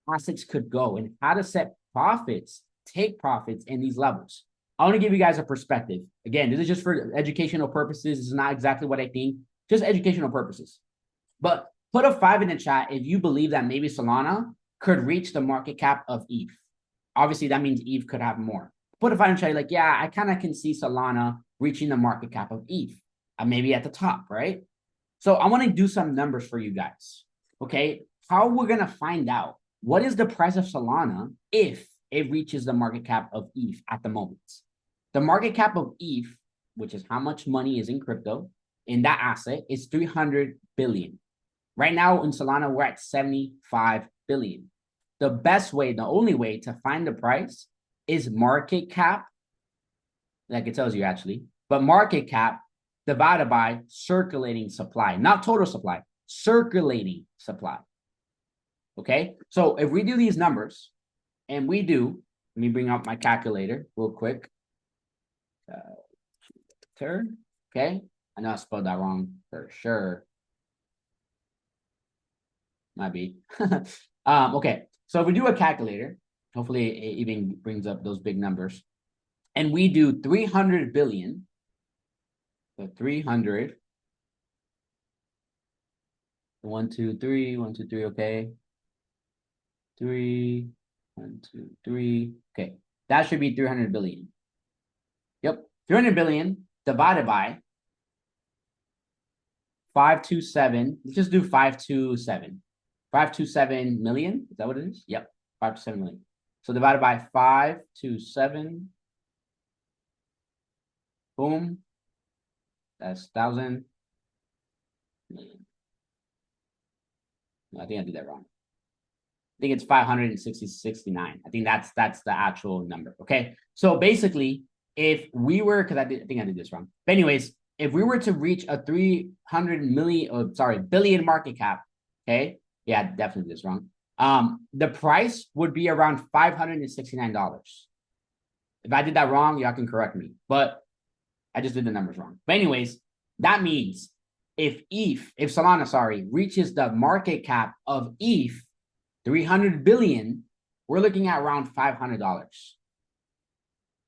assets could go and how to set profits, take profits in these levels. I want to give you guys a perspective. Again, this is just for educational purposes. This is not exactly what I think, just educational purposes. But put a 5 in the chat if you believe that maybe Solana could reach the market cap of ETH. Obviously, that means ETH could have more. Put a 5 in the chat, like, yeah, I kind of can see Solana reaching the market cap of ETH, maybe at the top, right? So I want to do some numbers for you guys, okay? How we're going to find out what is the price of Solana if it reaches the market cap of ETH at the moment. The market cap of ETH, which is how much money is in crypto, in that asset, is 300 billion. Right now in Solana, we're at 75 billion. The best way, the only way to find the price is market cap, like it tells you actually, but market cap divided by circulating supply, not total supply, circulating supply. Okay, so if we do these numbers, and we do, let me bring up my calculator real quick. Okay, I know I spelled that wrong for sure. Might be. Okay, so if we do a calculator, hopefully it even brings up those big numbers, and we do 300 billion. So 300. 1, 2, 3, 1, 2, 3, okay. 3, 1, 2, 3. Okay, that should be 300 billion. Yep, 300 billion divided by 527. Let's just do 527. 527 million. Is that what it is? Yep, 527 million. So divided by 527. Boom. That's 1,000 million. No, I think I did that wrong. I think it's 569. I think that's the actual number. Okay. So basically, if we were, because I think I did this wrong. But anyways, if we were to reach a 300 million, billion market cap, okay. Yeah, definitely did this wrong. The price would be around $569. If I did that wrong, y'all can correct me. But I just did the numbers wrong. But anyways, that means if Solana, reaches the market cap of ETH, 300 billion, we're looking at around $500.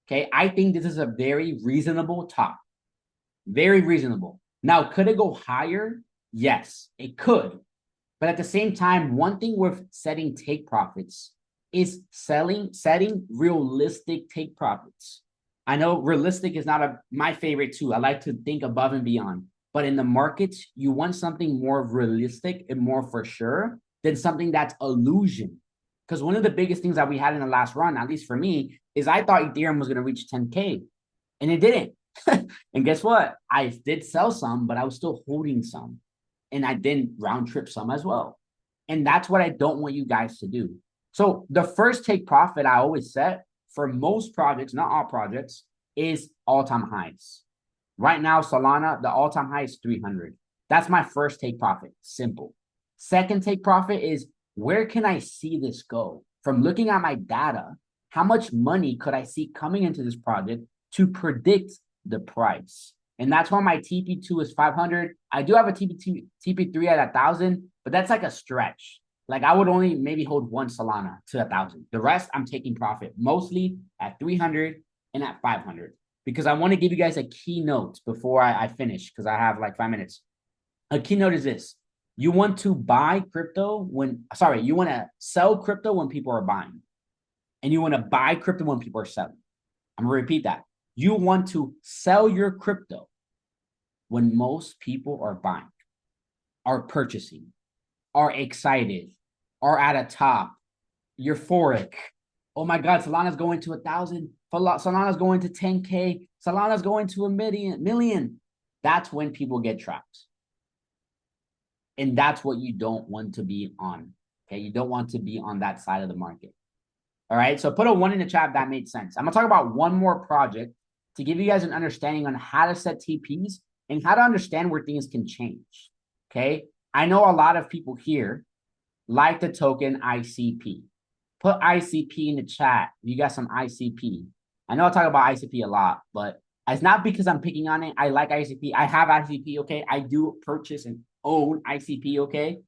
Okay, I think this is a very reasonable top. Very reasonable. Now, could it go higher? Yes, it could. But at the same time, one thing with setting take profits is setting realistic take profits. I know realistic is not my favorite too. I like to think above and beyond. But in the markets, you want something more realistic and more for sure than something that's illusion. Because one of the biggest things that we had in the last run, at least for me, is I thought Ethereum was going to reach 10K and it didn't. And guess what? I did sell some, but I was still holding some. And I didn't round trip some as well. And that's what I don't want you guys to do. So the first take profit I always set for most projects, not all projects, is all-time highs. Right now, Solana, the all-time high is 300. That's my first take profit. Simple. Second take profit is where can I see this go? From looking at my data, how much money could I see coming into this project to predict the price? And that's why my TP2 is 500. I do have a TP3 at 1,000, but that's like a stretch. Like I would only maybe hold one Solana to 1,000. The rest I'm taking profit mostly at 300 and at 500 because I want to give you guys a keynote before I finish because I have like 5 minutes. A keynote is this. You want to buy crypto you want to sell crypto when people are buying. And you want to buy crypto when people are selling. I'm going to repeat that. You want to sell your crypto when most people are buying, are purchasing, are excited, are at a top, euphoric. Oh my God, Solana's going to 1,000. Solana's going to 10K. Solana's going to a million. That's when people get trapped. And that's what you don't want to be on. Okay, you don't want to be on that side of the market. All right, so put a 1 in the chat if that made sense. I'm gonna talk about one more project to give you guys an understanding on how to set TPs and how to understand where things can change. Okay, I know a lot of people here like the token ICP. Put ICP in the chat. You got some ICP. I know I talk about ICP a lot, but it's not because I'm picking on it. I like ICP. I have ICP, okay? I do purchase and own ICP, okay?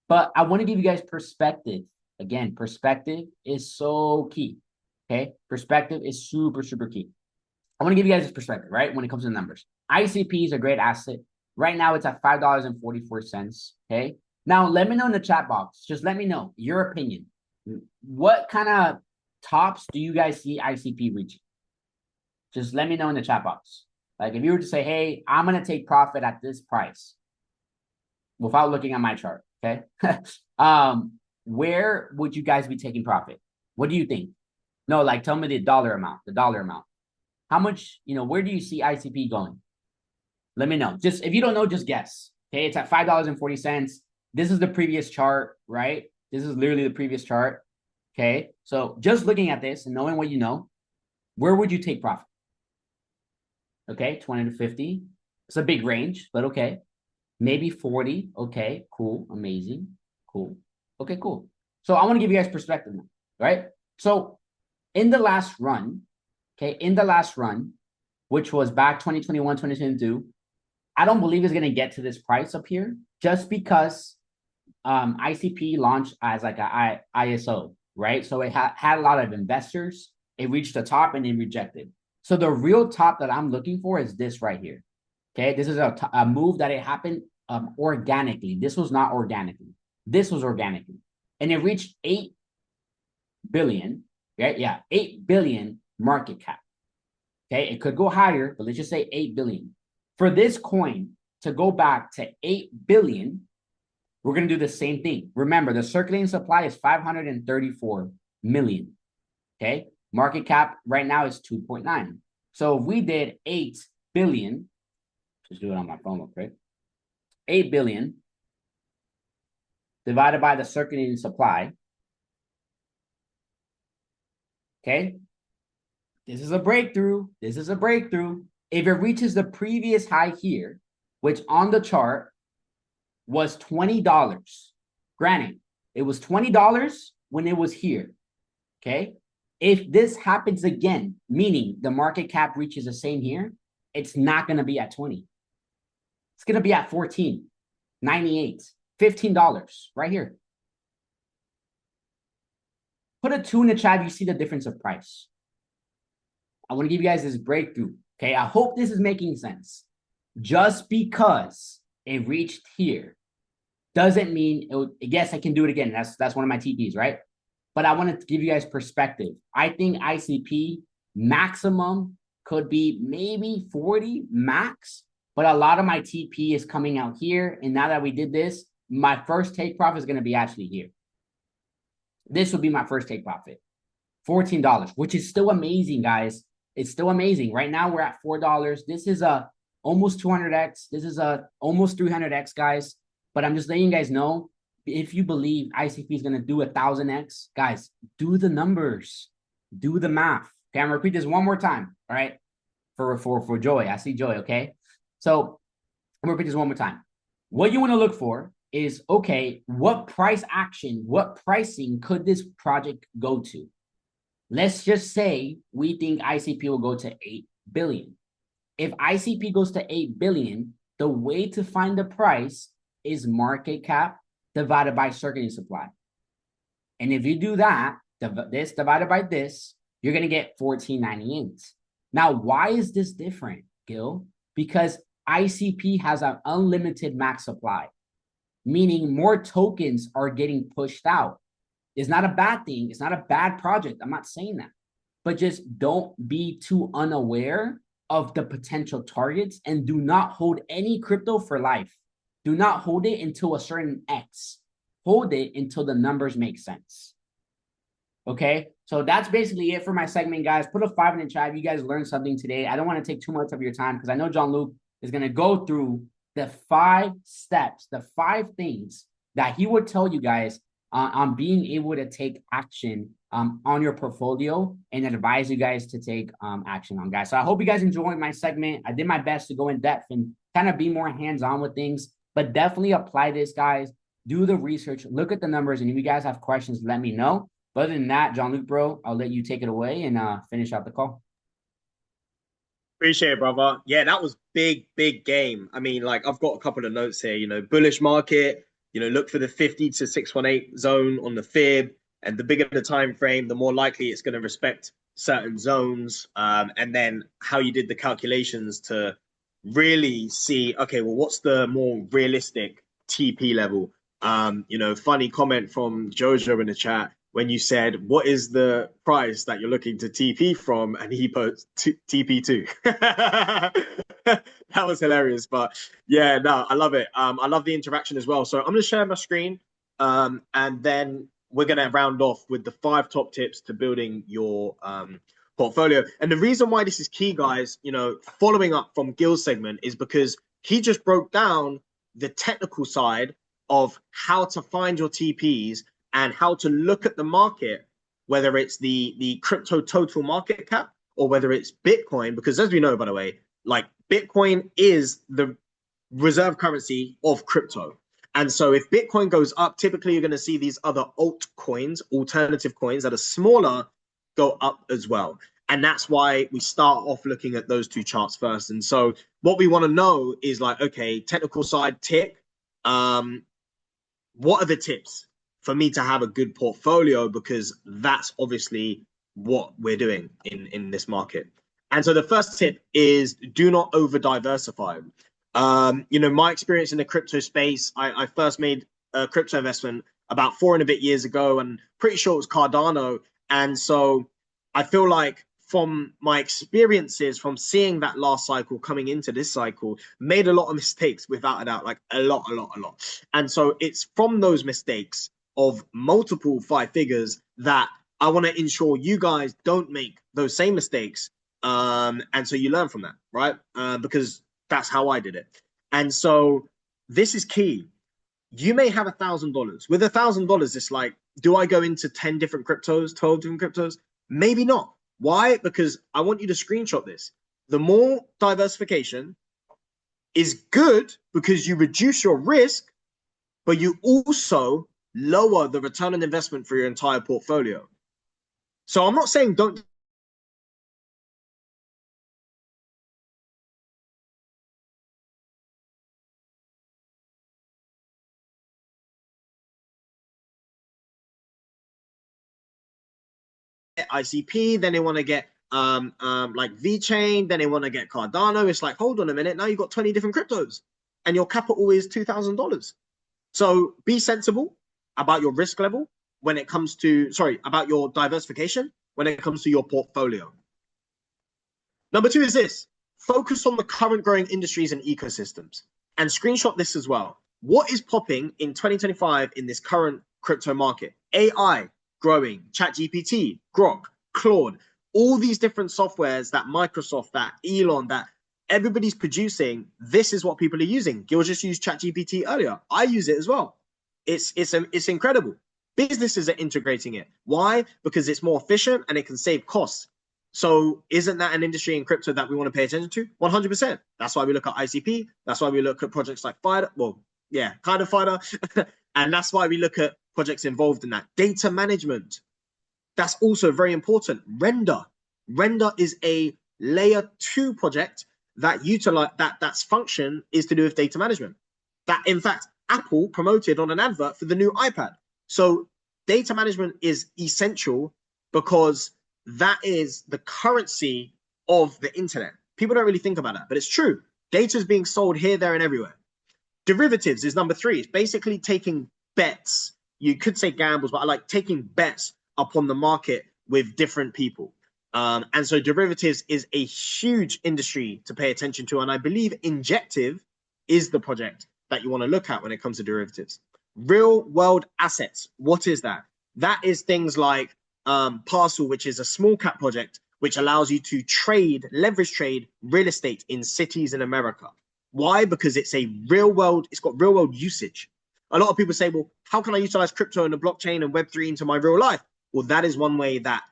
But I want to give you guys perspective. Again, perspective is so key, okay? Perspective is super, super key. I want to give you guys this perspective, right? When it comes to the numbers. ICP is a great asset. Right now, it's at $5.44, okay? Now, let me know in the chat box. Just let me know your opinion. What kind of tops do you guys see ICP reaching? Just let me know in the chat box. Like if you were to say, hey, I'm going to take profit at this price without looking at my chart, okay? Where would you guys be taking profit? What do you think? No, like tell me the dollar amount. How much, where do you see ICP going? Let me know. Just if you don't know, just guess. Okay, it's at $5.40. This is the previous chart, right? This is literally the previous chart. Okay, so just looking at this and knowing what you know, where would you take profit? Okay, 20 to 50. It's a big range, but okay. Maybe 40. Okay, cool, amazing, cool. Okay, cool. So I want to give you guys perspective now, right? So in the last run, which was back 2021, 2022, I don't believe it's going to get to this price up here just because ICP launched as like a ISO, right? So it had a lot of investors. It reached the top and then rejected. So the real top that I'm looking for is this right here. Okay, this is a move that it happened organically. This was not organically. This was organically. And it reached 8 billion, right? Yeah, 8 billion market cap. Okay, it could go higher, but let's just say 8 billion. For this coin to go back to 8 billion, we're going to do the same thing. Remember, the circulating supply is 534 million. Okay, market cap right now is 2.9. So if we did 8 billion, just do it on my phone real quick. 8 billion divided by the circulating supply. Okay, this is a breakthrough. This is a breakthrough. If it reaches the previous high here, which on the chart was $20. Granted, it was $20 when it was here. Okay. If this happens again, meaning the market cap reaches the same here, it's not going to be at 20. It's going to be at 14, 98, $15 right here. Put a 2 in the chat if you see the difference of price. I want to give you guys this breakthrough. Okay. I hope this is making sense. Just because it reached here doesn't mean it would, yes, I can do it again. That's one of my TPs, right? But I wanted to give you guys perspective. I think ICP maximum could be maybe 40 max, but a lot of my TP is coming out here. And now that we did this, my first take profit is going to be actually here. This would be my first take profit. $14, which is still amazing, guys. It's still amazing. Right now we're at $4. This is a almost 200x. This is a almost 300x, guys. But I'm just letting you guys know, if you believe ICP is going to do 1,000x, guys, do the numbers, do the math. Okay, I'm gonna repeat this one more time. All right, for Joy. I see Joy. Okay, so I'm gonna repeat this one more time. What you want to look for is, okay, what price action, what pricing could this project go to? Let's just say we think ICP will go to 8 billion. If ICP goes to 8 billion, the way to find the price is market cap divided by circuiting supply. And if you do that, this divided by this, you're going to get 1498. Now, why is this different, Gil? Because ICP has an unlimited max supply, meaning more tokens are getting pushed out. It's not a bad thing. It's not a bad project. I'm not saying that. But just don't be too unaware of the potential targets and do not hold any crypto for life. Do not hold it until a certain X. Hold it until the numbers make sense. Okay, so that's basically it for my segment, guys. Put a 5 in the chat if you guys learned something today. I don't want to take too much of your time because I know Jean-Luc is going to go through the 5 steps, the 5 things that he would tell you guys on being able to take action on your portfolio and advise you guys to take action on, guys. So I hope you guys enjoyed my segment. I did my best to go in depth and kind of be more hands-on with things, but definitely apply this, guys. Do the research, look at the numbers, and if you guys have questions, let me know. But other than that, Jean-Luc, bro, I'll let you take it away and finish out the call. Appreciate it, brother. Yeah, that was big, big game. I mean, like I've got a couple of notes here. Bullish market. Look for the 50 to 618 zone on the fib, and the bigger the time frame, the more likely it's going to respect certain zones. And then how you did the calculations to really see, okay, well, what's the more realistic TP level? Funny comment from Jojo in the chat when you said, what is the price that you're looking to TP from? And he put TP2. That was hilarious. But yeah, no, I love it. I love the interaction as well. So I'm going to share my screen and then we're going to round off with the 5 top tips to building your portfolio. And the reason why this is key, guys, following up from Gil's segment is because he just broke down the technical side of how to find your TPs and how to look at the market, whether it's the crypto total market cap or whether it's Bitcoin, because as we know, by the way, like Bitcoin is the reserve currency of crypto. And so if Bitcoin goes up, typically you're going to see these other altcoins, alternative coins that are smaller, go up as well. And that's why we start off looking at those 2 charts first. And so what we want to know is like, okay, technical side tick. What are the tips for me to have a good portfolio? Because that's obviously what we're doing in this market. And so the first tip is do not over diversify. My experience in the crypto space, I first made a crypto investment about 4 and a bit years ago, and pretty sure it was Cardano. And so I feel like from my experiences from seeing that last cycle coming into this cycle, made a lot of mistakes without a doubt, like a lot. And so it's from those mistakes of multiple 5 figures that I want to ensure you guys don't make those same mistakes. And so you learn from that, right? Because that's how I did it. And so this is key. You may have $1,000. With $1,000, it's like, do I go into 10 different cryptos, 12 different cryptos? Maybe not. Why? Because I want you to screenshot this. The more diversification is good because you reduce your risk, but you also lower the return on investment for your entire portfolio. So I'm not saying don't ICP, then they want to get like VeChain, then they want to get Cardano. It's like, hold on a minute, now you've got 20 different cryptos and your capital is $2,000. So be sensible about your risk level when it comes to, about your diversification when it comes to your portfolio. Number two is this: focus on the current growing industries and ecosystems, and screenshot this as well. What is popping in 2025 in this current crypto market? AI growing, ChatGPT, Grok, Claude, all these different softwares that Microsoft, that Elon, that everybody's producing. This is what people are using. Gil just used ChatGPT earlier. I use it as well. It's incredible. Businesses are integrating it. Why? Because it's more efficient and it can save costs. So isn't that an industry in crypto that we want to pay attention to? 100%. That's why we look at ICP. That's why we look at projects like FIDA. Well, yeah, kind of FIDA. And that's why we look at projects involved in that. Data management. That's also very important. Render. Render is a layer 2 project that utilize that's function is to do with data management. That, in fact, Apple promoted on an advert for the new iPad. So data management is essential because that is the currency of the internet. People don't really think about that, but it's true. Data is being sold here, there, and everywhere. Derivatives is number 3. It's basically taking bets. You could say gambles, but I like taking bets upon the market with different people. And so derivatives is a huge industry to pay attention to. And I believe Injective is the project that you want to look at when it comes to derivatives. Real world assets. What is that? That is things like Parcel, which is a small cap project, which allows you to trade, leverage trade real estate in cities in America. Why? Because it's a real world, it's got real world usage. A lot of people say, well, how can I utilize crypto and the blockchain and Web3 into my real life? Well, that is one way that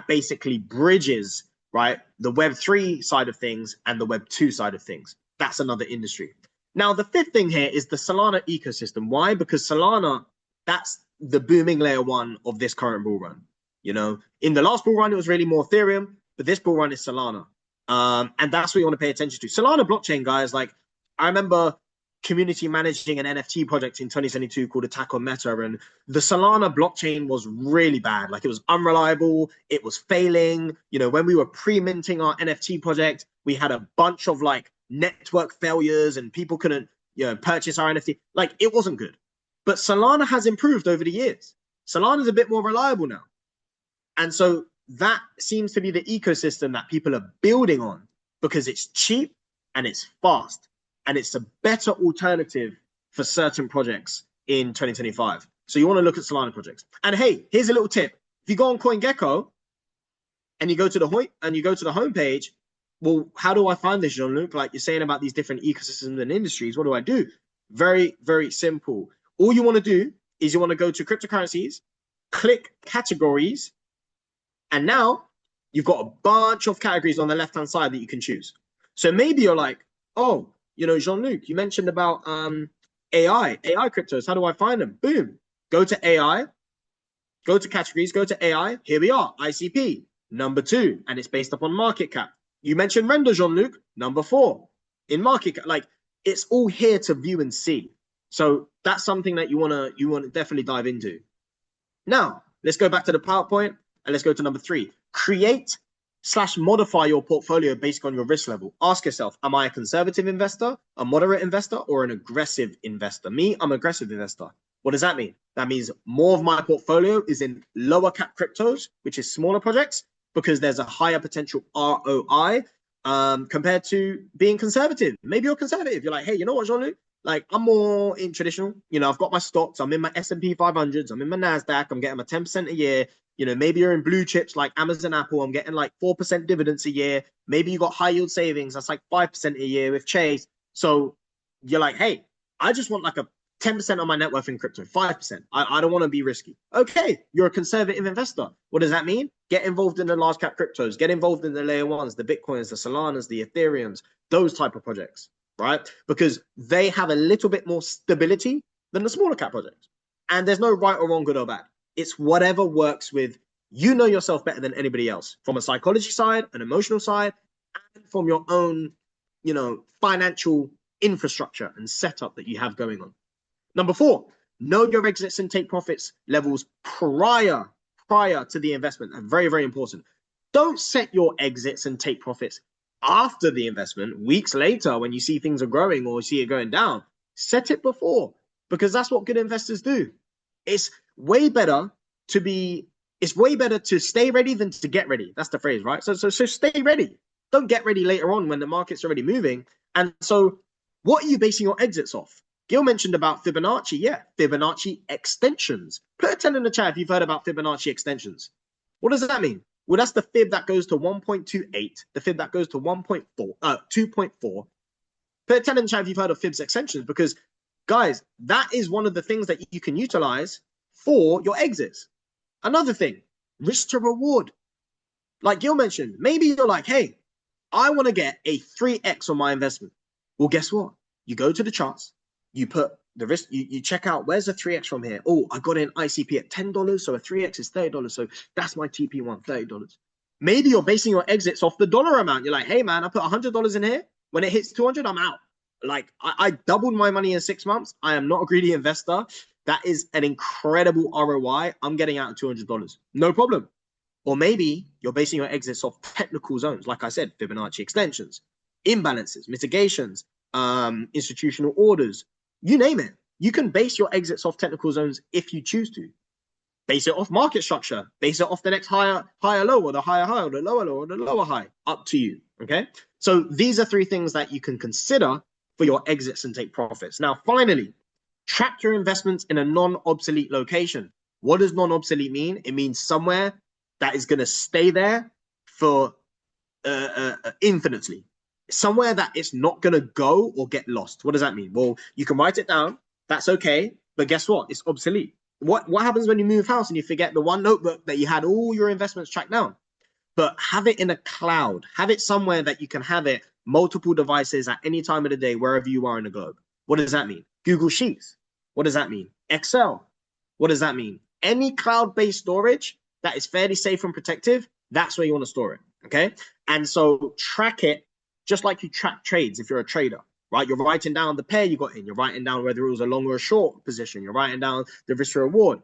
basically bridges, right, the Web3 side of things and the Web2 side of things. That's another industry. Now, the 5th thing here is the Solana ecosystem. Why? Because Solana, that's the booming layer 1 of this current bull run. You know, in the last bull run, it was really more Ethereum, but this bull run is Solana. And that's what you want to pay attention to. Solana blockchain, guys, like I remember community managing an NFT project in 2022 called Attack on Meta, and the Solana blockchain was really bad. Like it was unreliable, it was failing. You know, when we were pre-minting our NFT project, we had a bunch of like network failures and people couldn't, you know, purchase our NFT. Like it wasn't good. But Solana has improved over the years. Solana is a bit more reliable now. And so that seems to be the ecosystem that people are building on because it's cheap and it's fast. And it's a better alternative for certain projects in 2025. So you want to look at Solana projects. And hey, here's a little tip. If you go on CoinGecko and you go to the homepage, well, how do I find this, Jean-Luc? Like you're saying about these different ecosystems and industries, what do I do? Very, very simple. All you want to do is you want to go to cryptocurrencies, click categories, and now you've got a bunch of categories on the left-hand side that you can choose. So maybe you're like, oh, you know, Jean-Luc, you mentioned about AI cryptos. How do I find them? Boom. Go to AI, go to categories, go to AI. Here we are, ICP, number 2, and it's based upon market cap. You mentioned Render, Jean-Luc, number 4 in market cap. Like it's all here to view and see. So that's something that you want to definitely dive into. Now, let's go back to the PowerPoint and let's go to number 3. Create/modify your portfolio based on your risk level. Ask yourself, am I a conservative investor, a moderate investor, or an aggressive investor? Me, I'm an aggressive investor. What does that mean? That means more of my portfolio is in lower cap cryptos, which is smaller projects, because there's a higher potential ROI compared to being conservative. Maybe you're conservative. You're like, hey, you know what, Jean-Luc? Like, I'm more in traditional. You know, I've got my stocks. I'm in my S&P 500s. I'm in my NASDAQ. I'm getting my 10% a year. You know, maybe you're in blue chips like Amazon, Apple. I'm getting like 4% dividends a year. Maybe you got high yield savings. That's like 5% a year with Chase. So you're like, hey, I just want like a 10% of my net worth in crypto, 5%. I don't want to be risky. Okay, you're a conservative investor. What does that mean? Get involved in the large cap cryptos. Get involved in the layer 1s, the Bitcoins, the Solanas, the Ethereums, those type of projects, right? Because they have a little bit more stability than the smaller cap projects. And there's no right or wrong, good or bad. It's whatever works with, you know yourself better than anybody else, from a psychology side, an emotional side, and from your own, you know, financial infrastructure and setup that you have going on. Number 4, know your exits and take profits levels prior to the investment. And very, very important. Don't set your exits and take profits after the investment, weeks later, when you see things are growing or see it going down. Set it before, because that's what good investors do. It's way better to be, it's way better to stay ready than to get ready. That's the phrase, right? So stay ready. Don't get ready later on when the market's already moving. And so what are you basing your exits off? Gil mentioned about Fibonacci. Yeah, Fibonacci extensions. Put a 10 in the chat if you've heard about Fibonacci extensions. What does that mean? Well, that's the fib that goes to 1.28, the fib that goes to 2.4. Put a 10 in the chat if you've heard of fibs extensions, because guys, that is one of the things that you can utilize for your exits. Another thing, risk to reward. Like Gil mentioned, maybe you're like, hey, I want to get a 3x on my investment. Well, guess what? You go to the charts, you put the risk, you check out where's the 3x from here. Oh, I got in ICP at $10, so a 3x is $30. So that's my TP1, $30. Maybe you're basing your exits off the dollar amount. You're like, hey man, I put $100 in here. When it hits 200, I'm out. Like I doubled my money in 6 months. I am not a greedy investor. That is an incredible ROI. I'm getting out of $200. No problem. Or maybe you're basing your exits off technical zones. Like I said, Fibonacci extensions, imbalances, mitigations, institutional orders, you name it. You can base your exits off technical zones if you choose to. Base it off market structure. Base it off the next higher low, or the higher high, or the lower low, or the lower high. Up to you. Okay. So these are 3 things that you can consider for your exits and take profits. Now, finally, track your investments in a non-obsolete location. What does non-obsolete mean? It means somewhere that is going to stay there for infinitely. Somewhere that it's not going to go or get lost. What does that mean? Well, you can write it down. That's okay. But guess what? It's obsolete. What happens when you move house and you forget the one notebook that you had all your investments tracked down? But have it in a cloud. Have it somewhere that you can have it multiple devices at any time of the day, wherever you are in the globe. What does that mean? Google Sheets. What does that mean? Excel. What does that mean? Any cloud-based storage that is fairly safe and protective, that's where you want to store it, okay? And so track it just like you track trades if you're a trader, right? You're writing down the pair you got in. You're writing down whether it was a long or a short position. You're writing down the risk reward.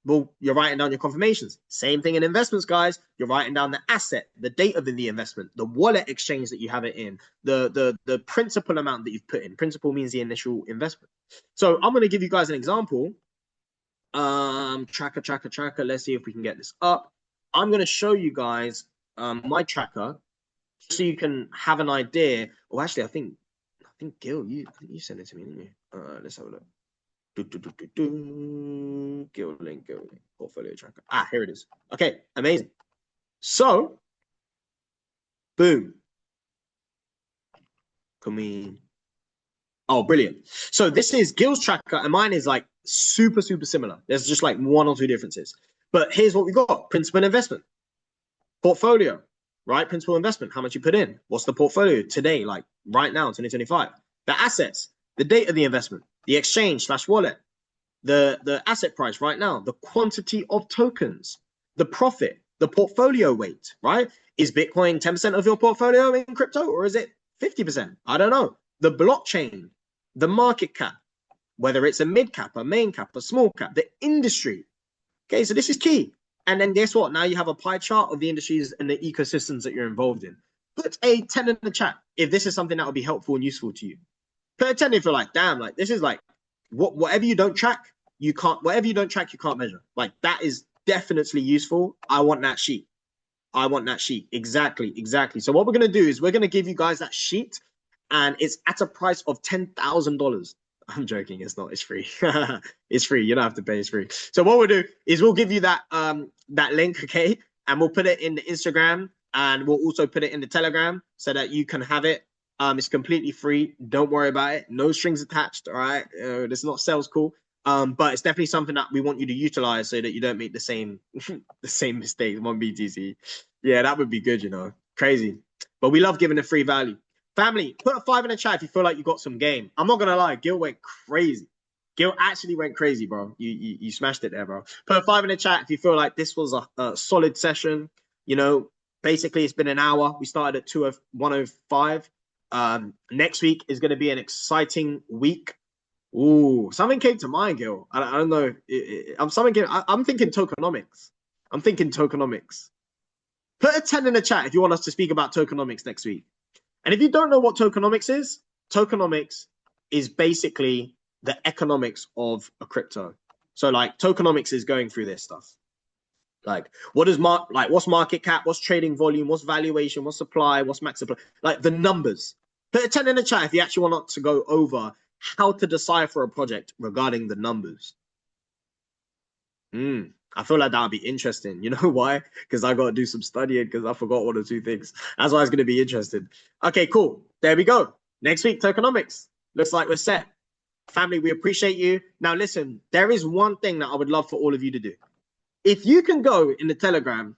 Well, you're writing down your confirmations. Same thing in investments, guys. You're writing down the asset, the date of the investment, the wallet exchange that you have it in, the principal amount that you've put in. Principal means the initial investment. So I'm going to give you guys an example. Tracker. Let's see if we can get this up. I'm going to show you guys my tracker so you can have an idea. Oh, actually, I think Gil, you sent it to me, didn't you? Let's have a look. Gil link, portfolio tracker. Here it is. Okay, amazing. So, boom. Can we? Oh, brilliant. So this is Gil's tracker, and mine is like super similar. There's just like 1 or 2 differences. But here's what we got: principal investment, portfolio, right? Principal investment, how much you put in. What's the portfolio today, like right now, 2025? The assets, the date of the investment, the exchange / wallet, the asset price right now, the quantity of tokens, the profit, the portfolio weight, right? Is Bitcoin 10% of your portfolio in crypto, or is it 50%? I don't know. The blockchain, the market cap, whether it's a mid cap, a main cap, a small cap, the industry. Okay, so this is key. And then guess what? Now you have a pie chart of the industries and the ecosystems that you're involved in. Put a 10 in the chat if this is something that will be helpful and useful to you. Put a 10 if you're like, damn, like this is like whatever you don't track, you can't measure. Like that is definitely useful. I want that sheet. Exactly. So what we're going to do is we're going to give you guys that sheet, and it's at a price of $10,000. I'm joking. It's not. It's free. It's free. You don't have to pay. It's free. So what we'll do is we'll give you that link, okay? And we'll put it in the Instagram, and we'll also put it in the Telegram so that you can have it. It's completely free. Don't worry about it. No strings attached. All right. It's not sales call. But it's definitely something that we want you to utilize so that you don't make the same mistake on BTC. Yeah, that would be good, you know. Crazy. But we love giving a free value. Family, put a 5 in the chat if you feel like you got some game. I'm not gonna lie, Gil went crazy. Gil actually went crazy, bro. You smashed it there, bro. Put a 5 in the chat if you feel like this was a solid session. You know, basically it's been an hour. We started at 1:05. Next week is going to be an exciting week. Ooh, something came to mind, Gil. I don't know. I'm thinking tokenomics. Put a 10 in the chat if you want us to speak about tokenomics next week. And if you don't know what tokenomics is basically the economics of a crypto. So like tokenomics is going through this stuff. Like what's market cap, what's trading volume, what's valuation, what's supply, what's max supply, like the numbers. Put a 10 in the chat if you actually want to go over how to decipher a project regarding the numbers. I feel like that would be interesting. You know why? Because I got to do some studying because I forgot one or two things. That's why it's going to be interesting. Okay, cool. There we go. Next week, tokenomics. Looks like we're set. Family, we appreciate you. Now, listen, there is one thing that I would love for all of you to do. If you can go in the Telegram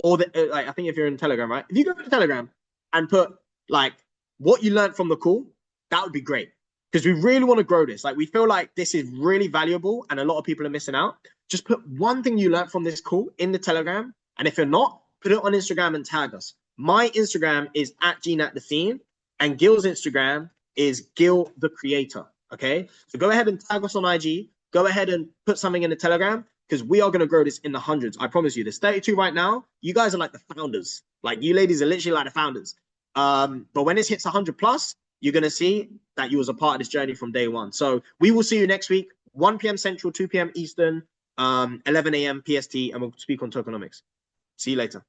or I think if you're in Telegram, right? If you go to the Telegram and put like what you learned from the call, that would be great. Because we really want to grow this. Like we feel like this is really valuable and a lot of people are missing out. Just put one thing you learned from this call in the Telegram. And if you're not, put it on Instagram and tag us. My Instagram is @GNatTheFiend and Gil's Instagram is Gil the Creator. Okay. So go ahead and tag us on IG. Go ahead and put something in the Telegram because we are going to grow this in the hundreds. I promise you. There's 32 right now. You guys are like the founders. Like you ladies are literally like the founders. But when this hits 100 plus, you're going to see that you was a part of this journey from day one. So we will see you next week, 1 p.m. Central, 2 p.m. Eastern, 11 a.m. PST, and we'll speak on tokenomics. See you later.